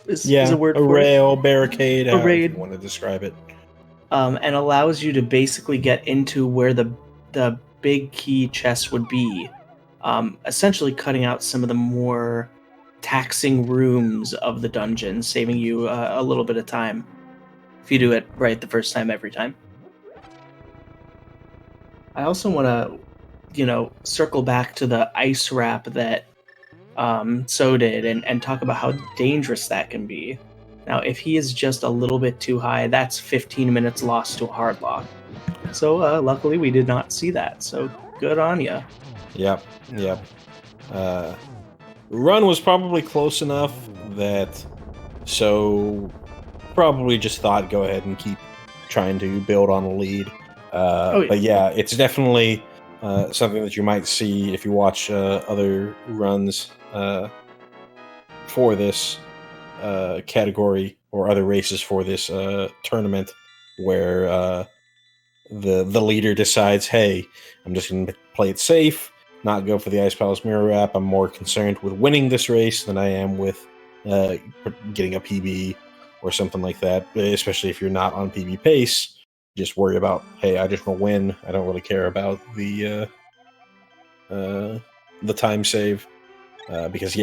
Is a word a for rail, barricade, a however raid. you want to describe it. And allows you to basically get into where the big key chest would be. Essentially cutting out some of the more taxing rooms of the dungeon, saving you a little bit of time if you do it right the first time every time. I also want to, circle back to the ice wrap that So did and talk about how dangerous that can be. Now, if he is just a little bit too high, that's 15 minutes lost to a hard lock. So luckily we did not see that, so good on ya. Yep. Run was probably close enough that So probably just thought go ahead and keep trying to build on a lead. But yeah, it's definitely something that you might see if you watch other runs for this category or other races for this tournament, where the leader decides, hey, I'm just going to play it safe, not go for the Ice Palace Mirror Wrap. I'm more concerned with winning this race than I am with getting a PB or something like that, especially if you're not on PB pace. Just worry about, hey, I just want to win. I don't really care about the time save. Because,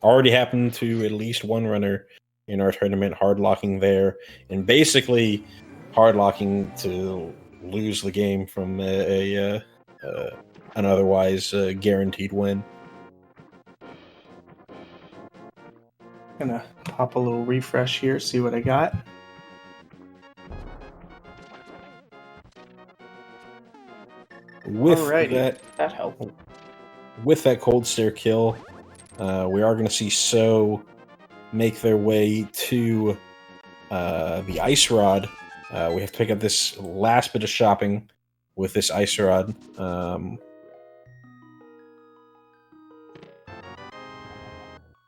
already happened to at least one runner in our tournament, hard locking there, and basically hard locking to lose the game from an otherwise guaranteed win. Gonna pop a little refresh here, see what I got. With that helped. With that cold stare kill, we are going to see So make their way to the ice rod, We have to pick up this last bit of shopping with this ice rod.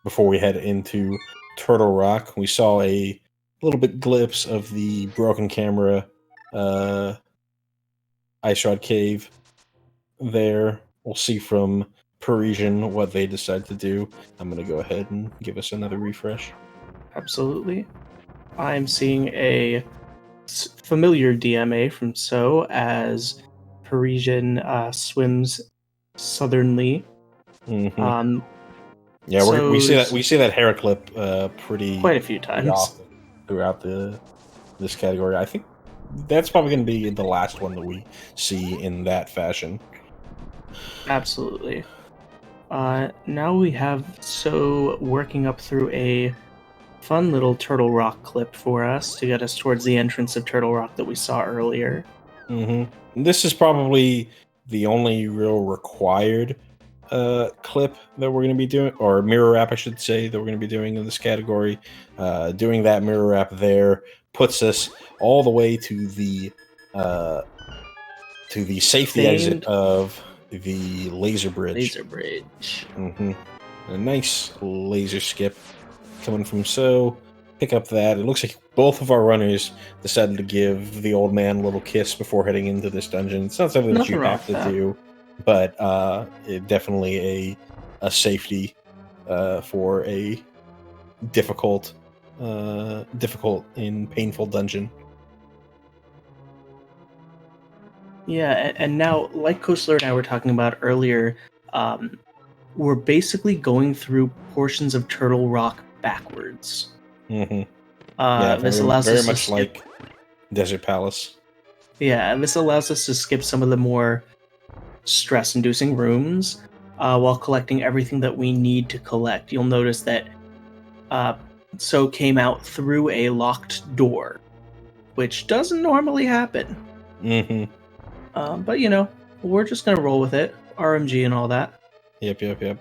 Before we head into Turtle Rock, we saw a little bit glimpse of the broken camera ice rod cave there. We'll see from Parisian what they decide to do. I'm going to go ahead and give us another refresh. Absolutely. I'm seeing a familiar DMA from Tso as Parisian swims southernly. Mm-hmm. Yeah, we see that hair clip pretty quite a few times often throughout this category. I think that's probably going to be the last one that we see in that fashion. Absolutely. Now we have Tso working up through a fun little Turtle Rock clip for us to get us towards the entrance of Turtle Rock that we saw earlier. Mm-hmm. This is probably the only real required clip that we're going to be doing, or mirror wrap, I should say, that we're going to be doing in this category. Doing that mirror wrap there puts us all the way to the safety exit of the laser bridge. Mm-hmm. A nice laser skip coming from Tso. Pick up that. It looks like both of our runners decided to give the old man a little kiss before heading into this dungeon. It's not something that you have to do, but it definitely a safety for a difficult and painful dungeon. Yeah, and now, like Coastler and I were talking about earlier, we're basically going through portions of Turtle Rock backwards. Mm-hmm. This allows us very much like Desert Palace. Yeah, this allows us to skip some of the more stress-inducing rooms while collecting everything that we need to collect. You'll notice that Tso came out through a locked door, which doesn't normally happen. Mm-hmm. But, you know, we're just going to roll with it. RMG and all that. Yep.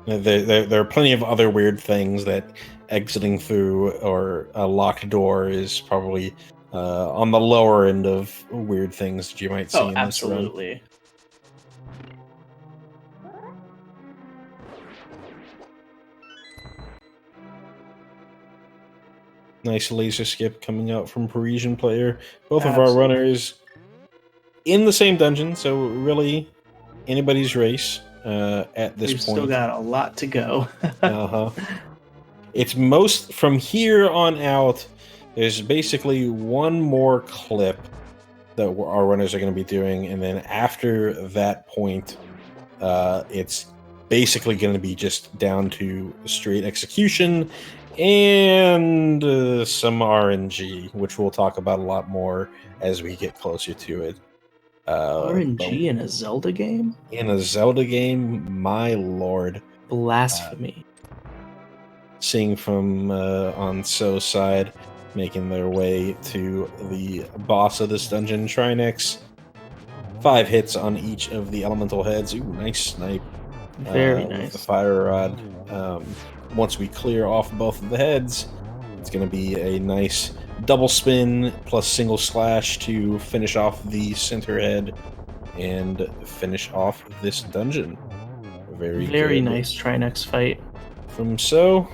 There are plenty of other weird things that exiting through or a locked door is probably on the lower end of weird things that you might see in this run. Absolutely. Nice laser skip coming out from Parisian player. Both of our runners in the same dungeon, so really anybody's race at this point. We've still got a lot to go. It's most from here on out. There's basically one more clip that our runners are going to be doing, and then after that point, it's basically going to be just down to straight execution and some RNG, which we'll talk about a lot more as we get closer to it. RNG in a Zelda game? In a Zelda game, my lord. Blasphemy. Seeing from on Tso's side, making their way to the boss of this dungeon, Trinex. 5 hits on each of the elemental heads. Ooh, nice snipe. Very nice. With the fire rod. Once we clear off both of the heads, it's going to be a nice double spin plus single slash to finish off the center head and finish off this dungeon. Very nice Trinex fight. From Tso,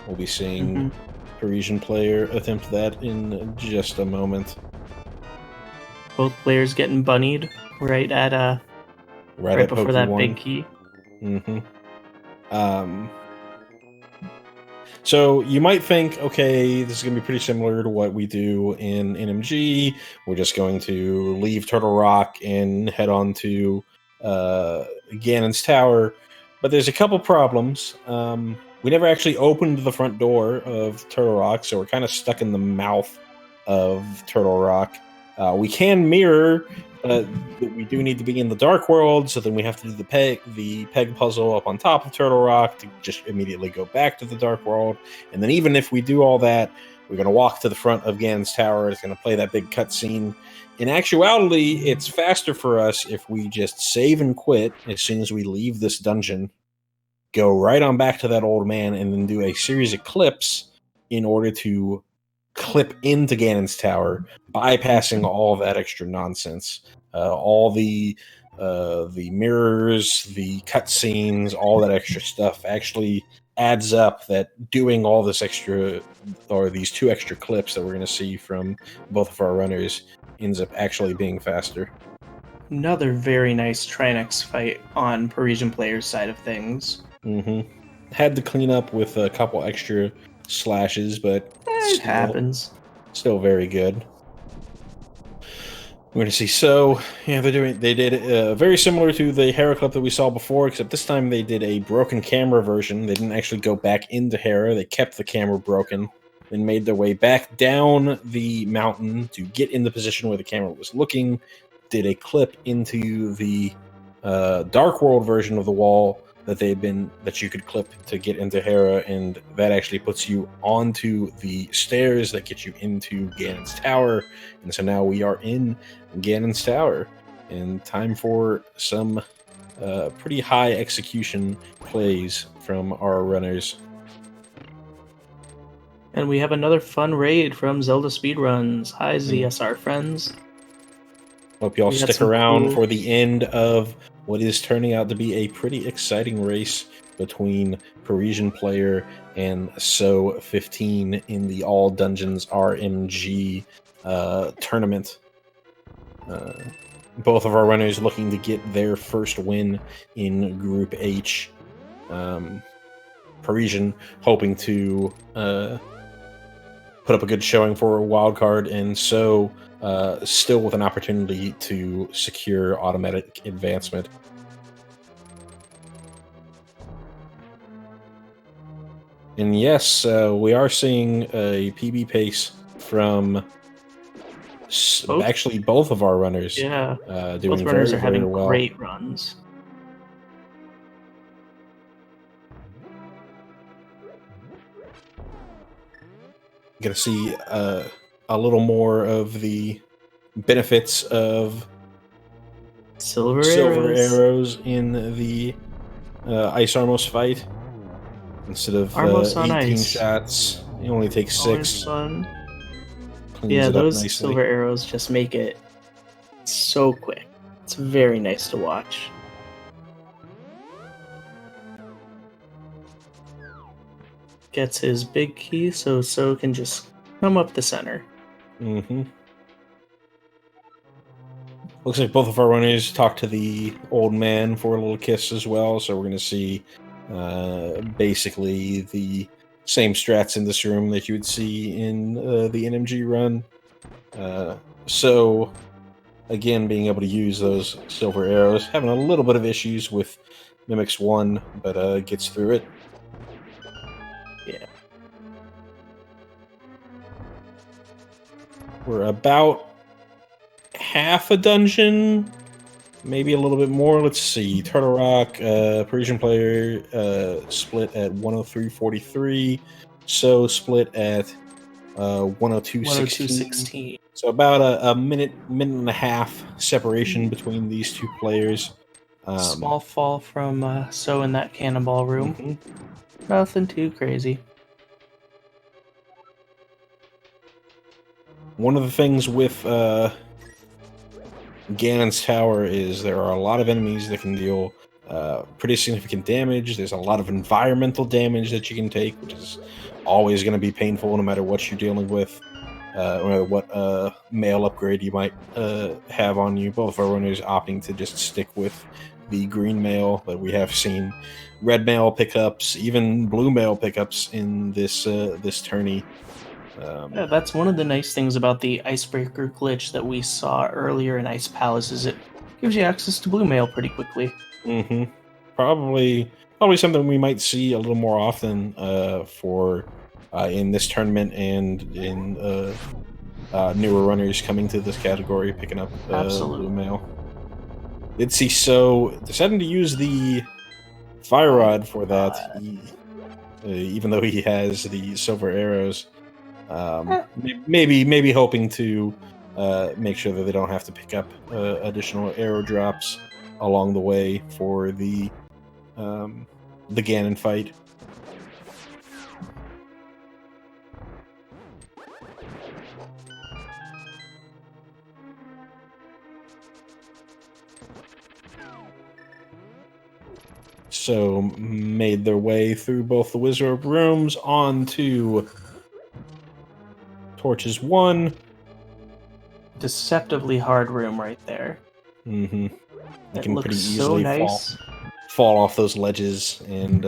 we'll be seeing Parisian player attempt that in just a moment. Both players getting bunnied right before that big key. So you might think, okay, this is going to be pretty similar to what we do in NMG. We're just going to leave Turtle Rock and head on to Ganon's Tower. But there's a couple problems. We never actually opened the front door of Turtle Rock, so we're kind of stuck in the mouth of Turtle Rock. We can mirror, but we do need to be in the Dark World, so then we have to do the peg puzzle up on top of Turtle Rock to just immediately go back to the Dark World. And then even if we do all that, we're going to walk to the front of Ganon's Tower. It's going to play that big cutscene. In actuality, it's faster for us if we just save and quit as soon as we leave this dungeon, go right on back to that old man, and then do a series of clips in order to clip into Ganon's tower, bypassing all of that extra nonsense, all the mirrors, the cutscenes, all that extra stuff actually adds up. That doing all this extra, or these 2 extra clips that we're going to see from both of our runners, ends up actually being faster. Another very nice Trinex fight on Parisian player's side of things. Had to clean up with a couple extra slashes, but It happens. Still very good. We're going to see. So, yeah, they did very similar to the Hera clip that we saw before, except this time they did a broken camera version. They didn't actually go back into Hera. They kept the camera broken and made their way back down the mountain to get in the position where the camera was looking. Did a clip into the Dark World version of the wall that you could clip to get into Hera, and that actually puts you onto the stairs that get you into Ganon's tower. And so now we are in Ganon's tower, and time for some pretty high execution plays from our runners. And we have another fun raid from ZeldaSpeedRuns. Hi, ZSR friends. Hope y'all stick around for the end of what is turning out to be a pretty exciting race between Parisian Player and Tso15 in the All Dungeons RMG tournament. Both of our runners looking to get their first win in Group H. Parisian hoping to put up a good showing for a wild card, and so still with an opportunity to secure automatic advancement. And yes, we are seeing a PB pace from actually both of our runners. Yeah, doing both runners are very having well. great runs. Going to see a little more of the benefits of Silver arrows in the Ice Armos fight. Instead of Armos on 18 ice. Shots, you only take 6. Always fun. Cleans Yeah, it up those nicely. silver arrows just make it so quick. It's very nice to watch. Gets his big key so can just come up the center. Looks like both of our runners talked to the old man for a little kiss as well, so we're going to see basically the same strats in this room that you would see in the NMG run. So, again, being able to use those silver arrows, having a little bit of issues with Mimics 1, but gets through it. Yeah. We're about half a dungeon, maybe a little bit more. Let's see. Turtle Rock, Parisian Player split at 103.43. So split at 102.16. 102.16. So about a minute and a half separation between these two players. Small fall from So in that cannonball room. Nothing too crazy. One of the things with Ganon's tower is there are a lot of enemies that can deal pretty significant damage. There's a lot of environmental damage that you can take, which is always going to be painful no matter what you're dealing with, no matter what mail upgrade you might have on you. Both of our runners opting to just stick with the green mail, but we have seen red mail pickups, even blue mail pickups in this tourney. Yeah, that's one of the nice things about the icebreaker glitch that we saw earlier in Ice Palace, is it gives you access to blue mail pretty quickly. Probably something we might see a little more often for in this tournament and in newer runners coming to this category, picking up blue mail. Did see So deciding to use the fire rod for that, even though he has the silver arrows. Maybe hoping to make sure that they don't have to pick up additional arrow drops along the way for the Ganon fight. So made their way through both the wizard rooms onto Torches 1. Deceptively hard room right there. Mm-hmm. You It can looks pretty so easily nice. fall off those ledges and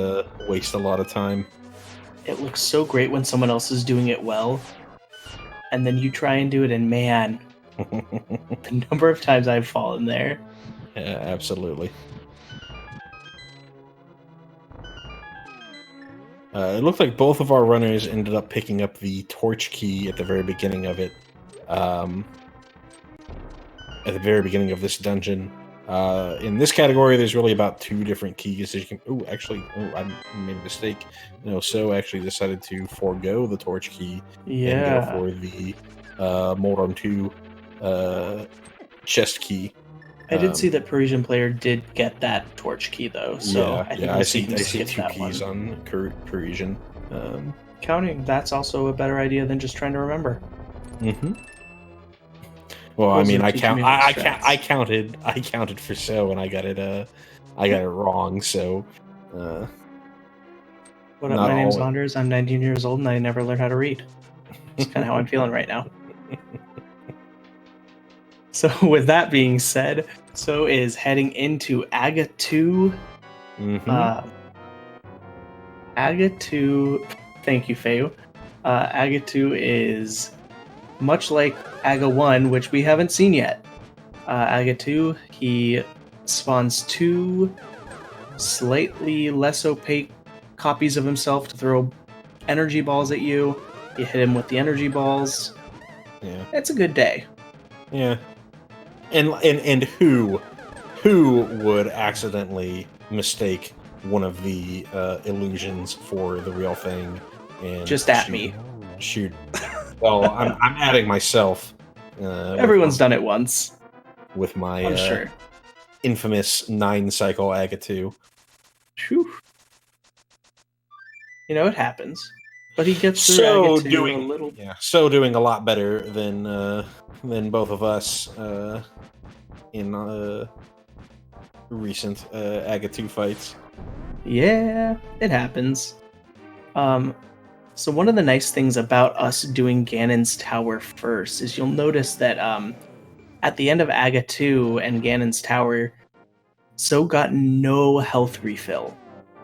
waste a lot of time. It looks so great when someone else is doing it well, and then you try and do it, and man, the number of times I've fallen there. Yeah, absolutely. It looked like both of our runners ended up picking up the torch key at the very beginning of it. At the very beginning of this dungeon. In this category, there's really about 2 different keys that you can... Oh, actually, I made a mistake. No, So actually decided to forego the torch key and go for the Moldorm 2 chest key. I did see that Parisian player did get that torch key though, so I see him skip 2 that keys one. on Parisian. Counting, that's also a better idea than just trying to remember. Mm-hmm. Well, Those I mean, are I two count. community I strats. counted for So, and I got it. I got it wrong. So, What up, my name's Anders. I'm 19 years old and I never learned how to read. That's kind of how I'm feeling right now. So, with that being said, So is heading into Aga 2. Mm-hmm. Aga 2. Thank you, Fayu. Aga 2 is much like Aga 1, which we haven't seen yet. Aga 2, he spawns 2 slightly less opaque copies of himself to throw energy balls at you. You hit him with the energy balls. Yeah, It's a good day. yeah. And who would accidentally mistake one of the illusions for the real thing and Just at me. Shoot. Well, I'm adding myself. Everyone's done it once. With my I'm sure. infamous 9-cycle Aga 2. Whew. You know, it happens. But he gets through Aga 2 a little. Yeah, So doing a lot better than both of us in recent Aga 2 fights. Yeah, it happens. So one of the nice things about us doing Ganon's Tower first is you'll notice that at the end of Aga 2 and Ganon's Tower, So got no health refill.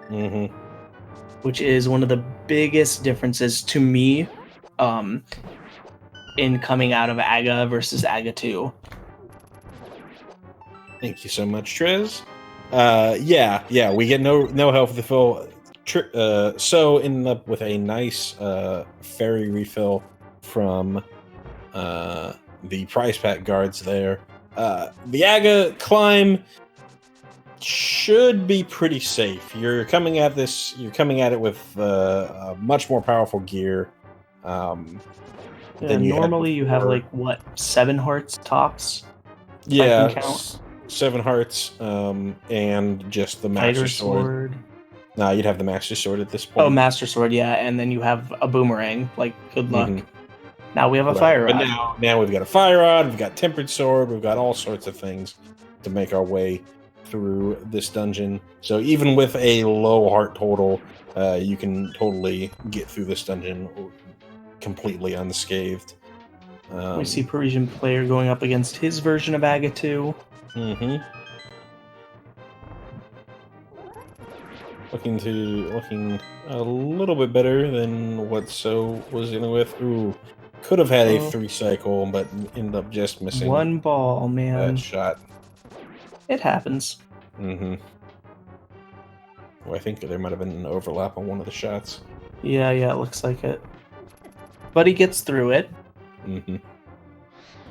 Mm-hmm. Which is one of the biggest differences to me in coming out of Aga versus Aga 2. Thank you so much, Trez. Yeah, we get no health refill. So ended up with a nice fairy refill from the prize pack guards there. The Aga climb should be pretty safe. You're coming at it with much more powerful gear. Than You have like what, 7 hearts tops? Yeah, I can count. 7 hearts, and just the Master Sword. Nah, you'd have the Master Sword at this point. Oh, Master Sword, yeah, and then you have a boomerang. Like, good luck. Mm-hmm. Now we have a fire rod. But now we've got a fire rod, we've got Tempered Sword, we've got all sorts of things to make our way through this dungeon. So even with a low heart total, you can totally get through this dungeon completely unscathed. We see Parisian player going up against his version of Aga 2. Mm-hmm. Looking a little bit better than what So was dealing with. Ooh, could have had a 3-cycle, but ended up just missing 1 ball, man. that shot. It happens. Mm-hmm. Well, I think there might have been an overlap on one of the shots. Yeah, it looks like it. But he gets through it. Mm-hmm.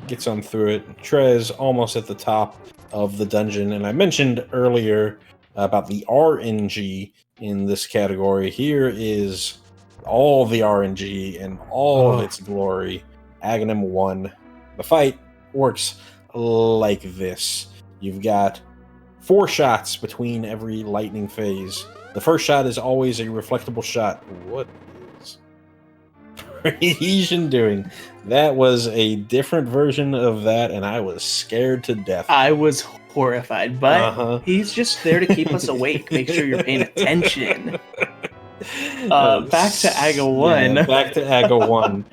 Gets on through it. Trez almost at the top of the dungeon, and I mentioned earlier about the RNG in this category. Here is all the RNG and all of its glory. Aghanim 1. The fight works like this. You've got 4 shots between every lightning phase. The first shot is always a reflectable shot. What is... Parisian doing? That was a different version of that, and I was scared to death. I was horrified, but he's just there to keep us awake. Make sure you're paying attention. Back to AGA 1. Yeah, back to AGA 1.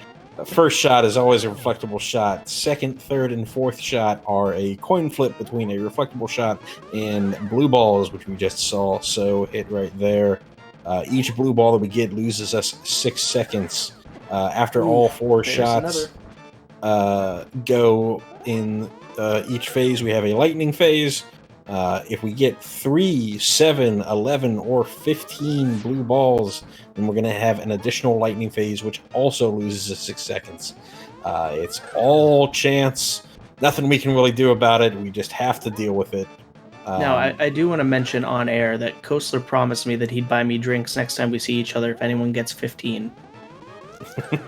First shot is always a reflectable shot. Second, third, and fourth shot are a coin flip between a reflectable shot and blue balls, which we just saw. So hit right there. Each blue ball that we get loses us 6 seconds. After all 4 shots go in each phase, we have a lightning phase. If we get 3, 7, 11, or 15 blue balls, then we're going to have an additional lightning phase, which also loses us 6 seconds. It's all chance. Nothing we can really do about it. We just have to deal with it. Now, I do want to mention on air that Kostler promised me that he'd buy me drinks next time we see each other if anyone gets 15.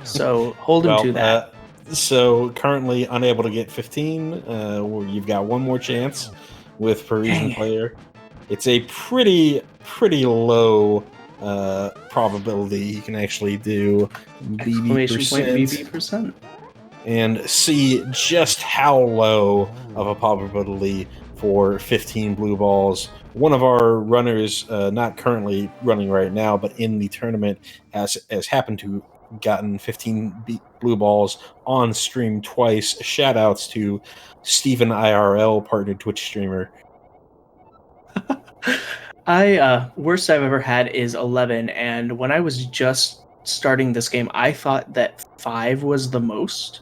So hold him to that. So currently unable to get 15. You've got one more chance with Parisian player. It's a pretty low probability you can actually do BB%. And see just how low of a probability for 15 blue balls. One of our runners, not currently running right now, but in the tournament, has happened to gotten 15 blue balls on stream twice. Shout outs to Steven IRL, partner Twitch streamer. Worst I've ever had is 11, and when I was just starting this game, I thought that 5 was the most.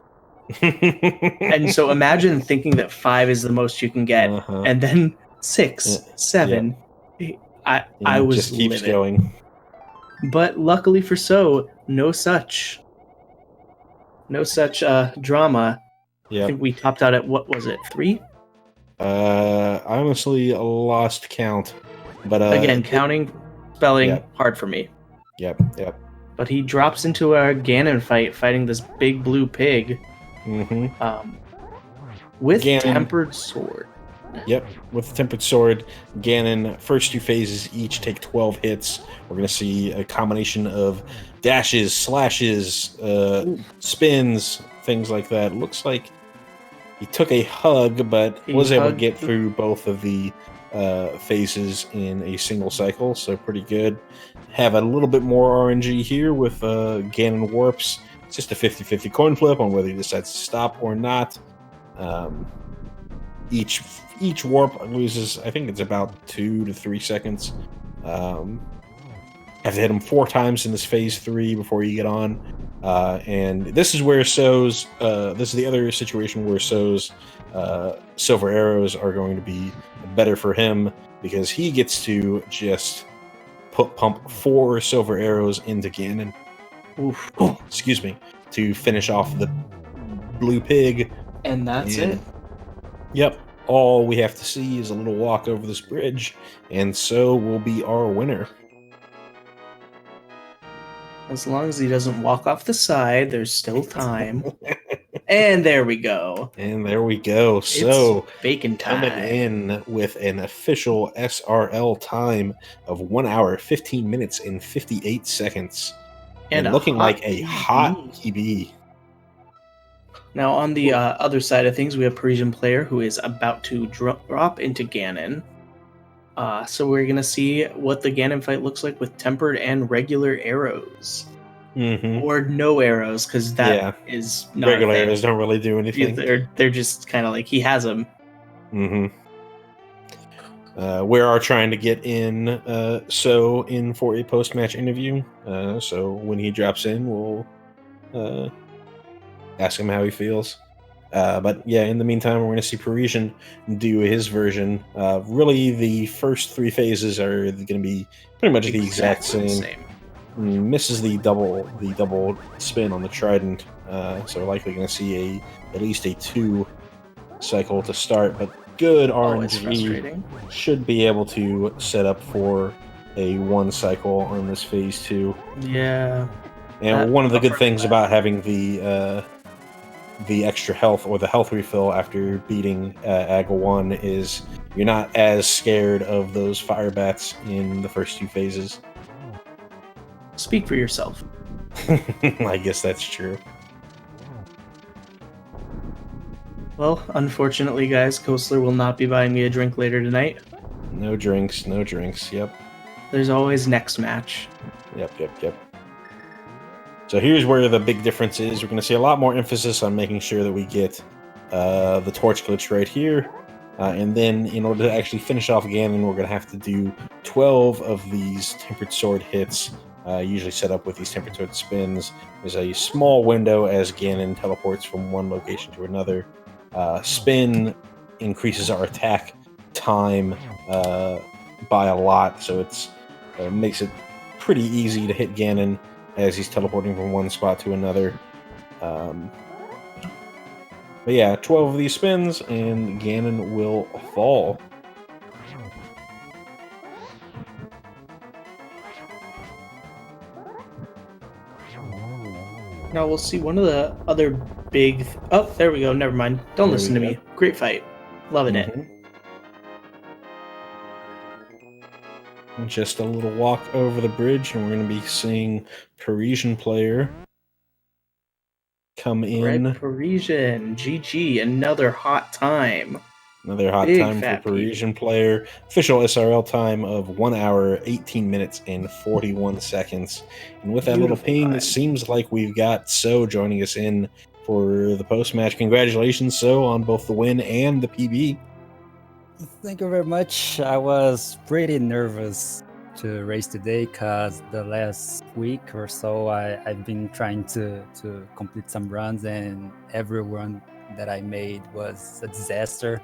And so imagine thinking that 5 is the most you can get, and then 6, 7. I was just keeps livid. going. But luckily for So, no such drama. Yeah, I think we topped out at, what was it, 3? I honestly lost count, but again, counting, spelling, hard for me. Yep. But he drops into a Ganon fight, fighting this big blue pig. With Ganon. Tempered Sword. Yep, with Tempered Sword, Ganon, first 2 phases each take 12 hits. We're going to see a combination of dashes, slashes, spins, things like that. Looks like he took a hug, but was able to get through both of the phases in a single cycle, so pretty good. Have a little bit more RNG here with Ganon Warps. It's just a 50-50 coin flip on whether he decides to stop or not. Each warp loses, I think it's about 2 to 3 seconds. Have to hit him 4 times in this phase 3 before you get on. And this is where this is the other situation where So's silver arrows are going to be better for him, because he gets to just pump 4 silver arrows into Ganon. Excuse me, to finish off the blue pig. And that's it. Yep. All we have to see is a little walk over this bridge, and So will be our winner. As long as he doesn't walk off the side, there's still time. And there we go. So, bacon time. Coming in with an official SRL time of 1 hour, 15 minutes, and 58 seconds. And looking like a hot PB. Now, on the other side of things, we have Parisian player who is about to drop into Ganon. So we're going to see what the Ganon fight looks like with tempered and regular arrows. Or no arrows, because that is not regular arrows don't really do anything. They're just kind of like, he has them. We are trying to get in So in for a post-match interview. So when he drops in, we'll ask him how he feels. But yeah, in the meantime, we're going to see Parisian do his version. Really, the first 3 phases are going to be pretty much the exact same. Misses the double spin on the trident, so likely going to see at least a 2 cycle to start. But good RNG should be able to set up for a 1 cycle on this phase 2. Yeah. And one of the good things about having the extra health, or the health refill after beating AGA 1, is you're not as scared of those fire bats in the first 2 phases. Speak for yourself. I guess that's true. Well, unfortunately, guys, Kostler will not be buying me a drink later tonight. No drinks, no drinks. Yep. There's always next match. Yep. So here's where the big difference is. We're going to see a lot more emphasis on making sure that we get the torch glitch right here. And then in order to actually finish off Ganon, we're going to have to do 12 of these Tempered Sword hits, usually set up with these Tempered Sword spins. There's a small window as Ganon teleports from one location to another. Spin increases our attack time by a lot, so it's makes it pretty easy to hit Ganon as he's teleporting from one spot to another. But yeah, 12 of these spins and Ganon will fall. Now we'll see one of the other big... Oh, there we go. Never mind. Don't listen to me. Great fight. Loving it. Just a little walk over the bridge, and we're going to be seeing Parisian player come in. Red Parisian. GG. Another hot time. Another hot Big time for fat Parisian player. Official SRL time of 1 hour, 18 minutes, and 41 seconds. And with that Beautiful little ping, time. it seems like we've got Tso joining us in for the post-match. Congratulations, Tso, on both the win and the PB. Thank you very much. I was pretty nervous to race today because the last week or so I've been trying to complete some runs, and every run that I made was a disaster.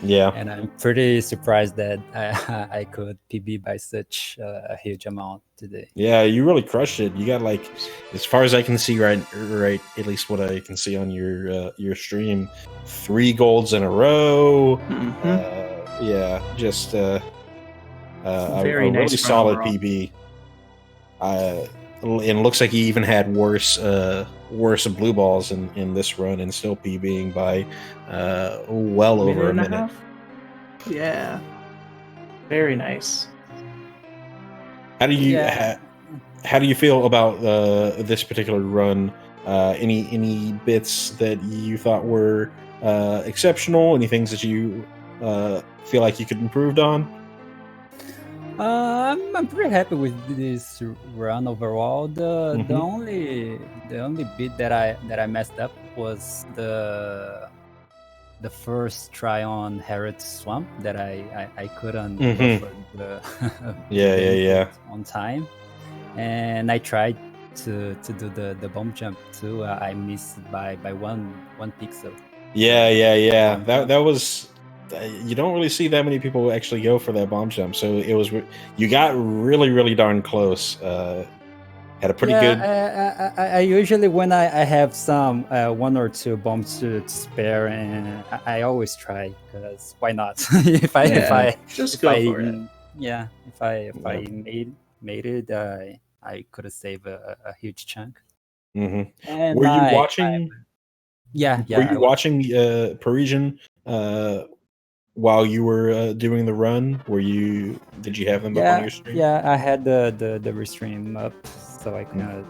Yeah. And I'm pretty surprised that I could PB by such a huge amount today. Yeah, you really crushed it. You got, like, as far as I can see, right, at least what I can see on your stream, 3 golds in a row. Yeah, just a Very nice really solid overall. PB. And looks like he even had worse blue balls in this run, and still PBing by well over a minute. Half? Yeah. Very nice. How do you feel about this particular run? Any bits that you thought were exceptional? Any things that you feel like you could improve on? I'm pretty happy with this run overall. The only bit that I messed up was the first try on Harrod's Swamp that I couldn't go for the on time, and I tried to do the bomb jump too. I missed by one pixel. Yeah. That was. You don't really see that many people actually go for that bomb jump, so it was. You got really darn close. Had a pretty good. I usually, when I have some 1 or 2 bombs to spare, and I always try, because why not? if I made it, I could have saved a huge chunk. And were you watching? Yeah. Were you watching Parisian while you were doing the run? Did you have them up on your stream? Yeah, I had the restream up, so I kind of.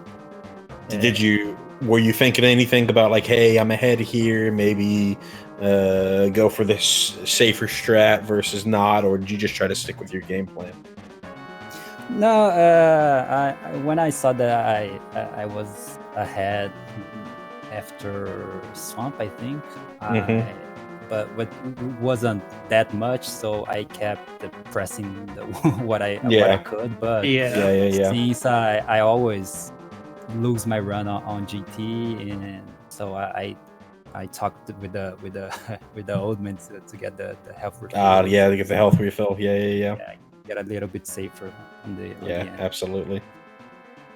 Were you thinking anything about, like, hey, I'm ahead here, maybe go for this safer strat versus not, or did you just try to stick with your game plan? No, when I saw that I was ahead after Swamp, I think. But it wasn't that much, so I kept pressing what I could. But since I always lose my run on GT, and so I talked with the old man to get the health refill. To get the health refill. Yeah. Get a little bit safer on the end. Absolutely.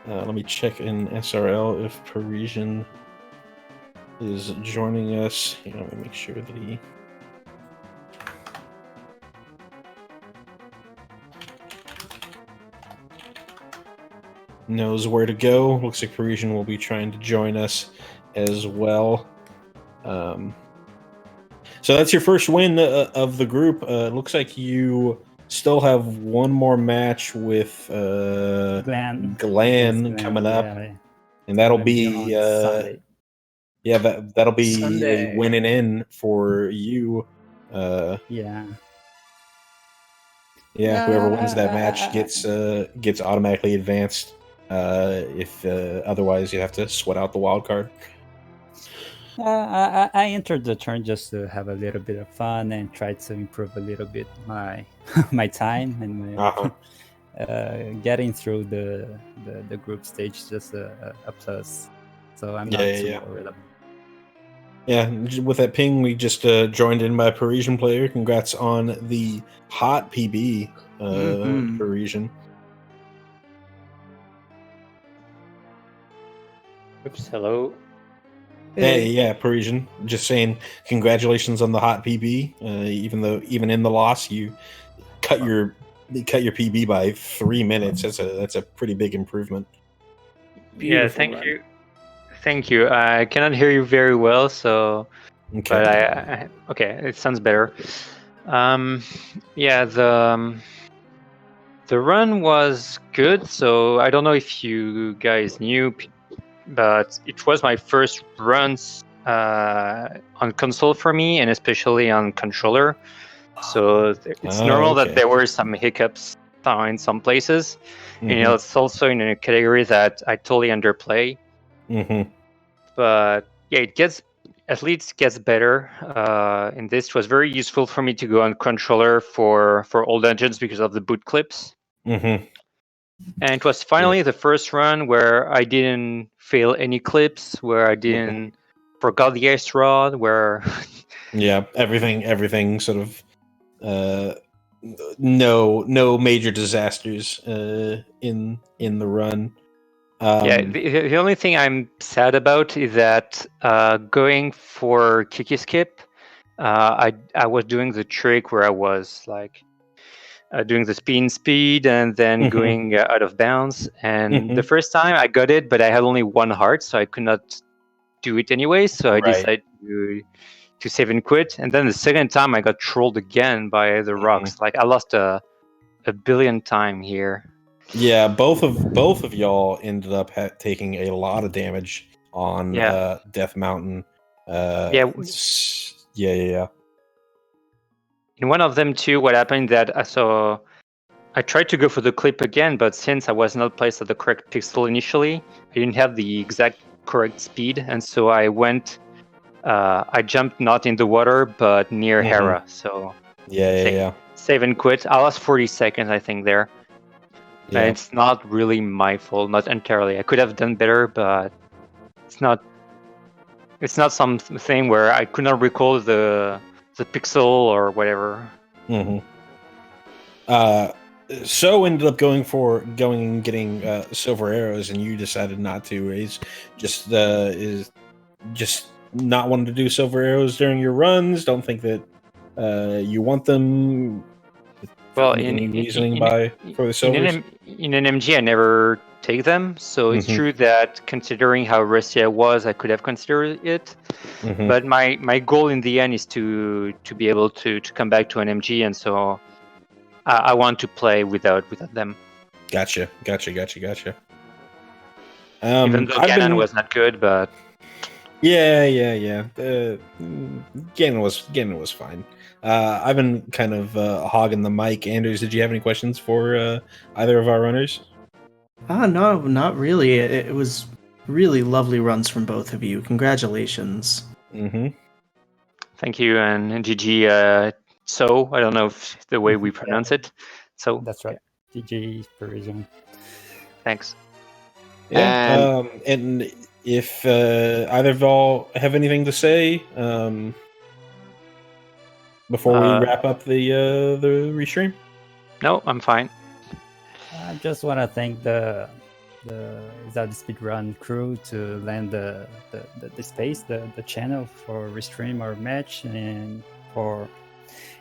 Let me check in SRL if Parisian is joining us. Let me make sure that he knows where to go. Looks like Parisian will be trying to join us as well. So that's your first win of the group. It looks like you still have one more match with Glenn coming up. and that'll RMG be on Sunday. yeah, that'll be Sunday. a win and in for you. Yeah. Yeah, whoever wins that match gets automatically advanced. If otherwise, you have to sweat out the wild card. I entered the turn just to have a little bit of fun and try to improve a little bit my my time and getting through the group stage is just a plus. So I'm not too worried about. Yeah, with that ping, we just joined in by Parisian player. Congrats on the hot PB, Parisian. Oops, hello. Hey, yeah, Parisian. Just saying, congratulations on the hot PB. Even in the loss, you cut your PB by 3 minutes. That's a pretty big improvement. Beautiful Yeah, thank you. I cannot hear you very well, so Okay. but I okay, it sounds better. Yeah, the run was good. So I don't know if you guys knew, but it was my first runs on console for me, and especially on controller. So it's normal that there were some hiccups in some places. Mm-hmm. And it's also in a category that I totally underplay. Mm-hmm. But yeah, at least gets better. And this was very useful for me to go on controller for all dungeons because of the boot clips. Mm-hmm. And it was finally the first run where I didn't fail any clips, where I didn't forgot the ice rod, where everything sort of no major disasters in the run. The only thing I'm sad about is that going for Kiki Skip, I was doing the trick where I was like doing the speed and then going out of bounds. And the first time I got it, but I had only one heart, so I could not do it anyway. So I decided to save and quit. And then the second time I got trolled again by the rocks. Like I lost a billion time here. Yeah, both of y'all ended up taking a lot of damage on Death Mountain. Yeah. In one of them too, what happened that I tried to go for the clip again, but since I was not placed at the correct pixel initially, I didn't have the exact correct speed, and so I went. I jumped not in the water, but near Hera. So save and quit. I lost 40 seconds, I think, there. Yeah. And it's not really my fault, not entirely. I could have done better, but it's not something where I could not recall the pixel or whatever. So ended up going and getting silver arrows, and you decided not to. Is just not wanting to do silver arrows during your runs. Don't think that you want them. Well, any reasoning for the silvers? In an MG, I never take them, so it's true that considering how rusty I was, I could have considered it. But my goal in the end is to be able to come back to an MG, and so I want to play without them. Gotcha. Even though Ganon was not good, but yeah. Ganon was fine. I've been kind of hogging the mic. Anders, did you have any questions for either of our runners? No, not really. It was really lovely runs from both of you. Congratulations. Thank you, and GG. So I don't know if the way we pronounce it. So that's right. GG Parisian. Thanks. Yeah. And if either of y'all have anything to say before we wrap up the restream? No, I'm fine. I just want to thank the ZeldaSpeedRun crew to lend the space, the channel for restream our match, and for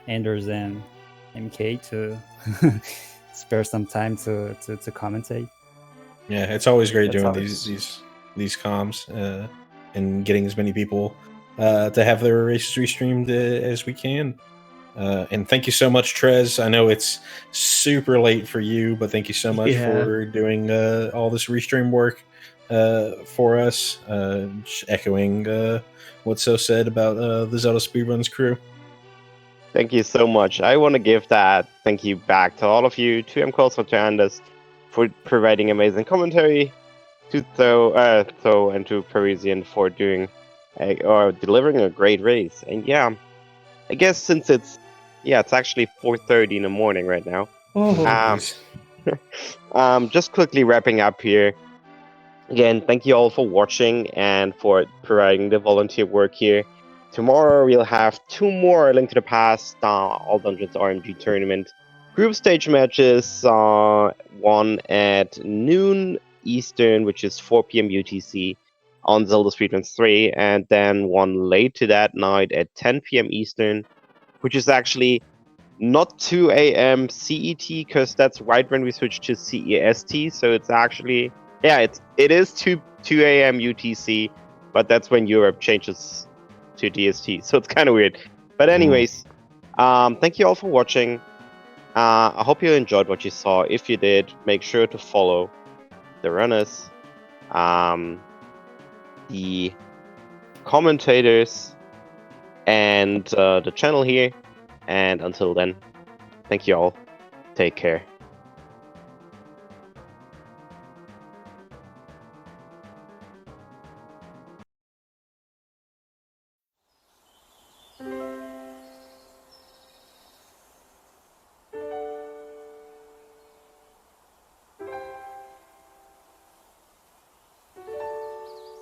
Anders and MK to spare some time to commentate. Yeah, it's always great doing these comms and getting as many people to have their races restreamed as we can. And thank you so much, Trez. I know it's super late for you, but thank you so much for doing all this restream work. for us. Just echoing what So said about the Zelda Speedruns crew. Thank you so much. I want to give that thank you back to all of you, to MCalls, to Anders for providing amazing commentary, to Tso and to Parisian for doing or delivering a great race. And yeah, I guess since it's actually 4:30 in the morning right now. Oh, Just quickly wrapping up here. Again, thank you all for watching and for providing the volunteer work here. Tomorrow we'll have 2 more Link to the Past All Dungeons RMG tournament group stage matches. One at noon Eastern, which is 4 p.m. UTC on Zelda Speedruns 3, and then one later that night at 10 p.m. Eastern, which is actually not 2 a.m. CET, because that's right when we switch to CEST. So it's actually it is 2 a.m. UTC, but that's when Europe changes to DST. So it's kind of weird. But anyways, thank you all for watching. I hope you enjoyed what you saw. If you did, make sure to follow the runners, the commentators, and the channel here. And until then, thank you all. Take care.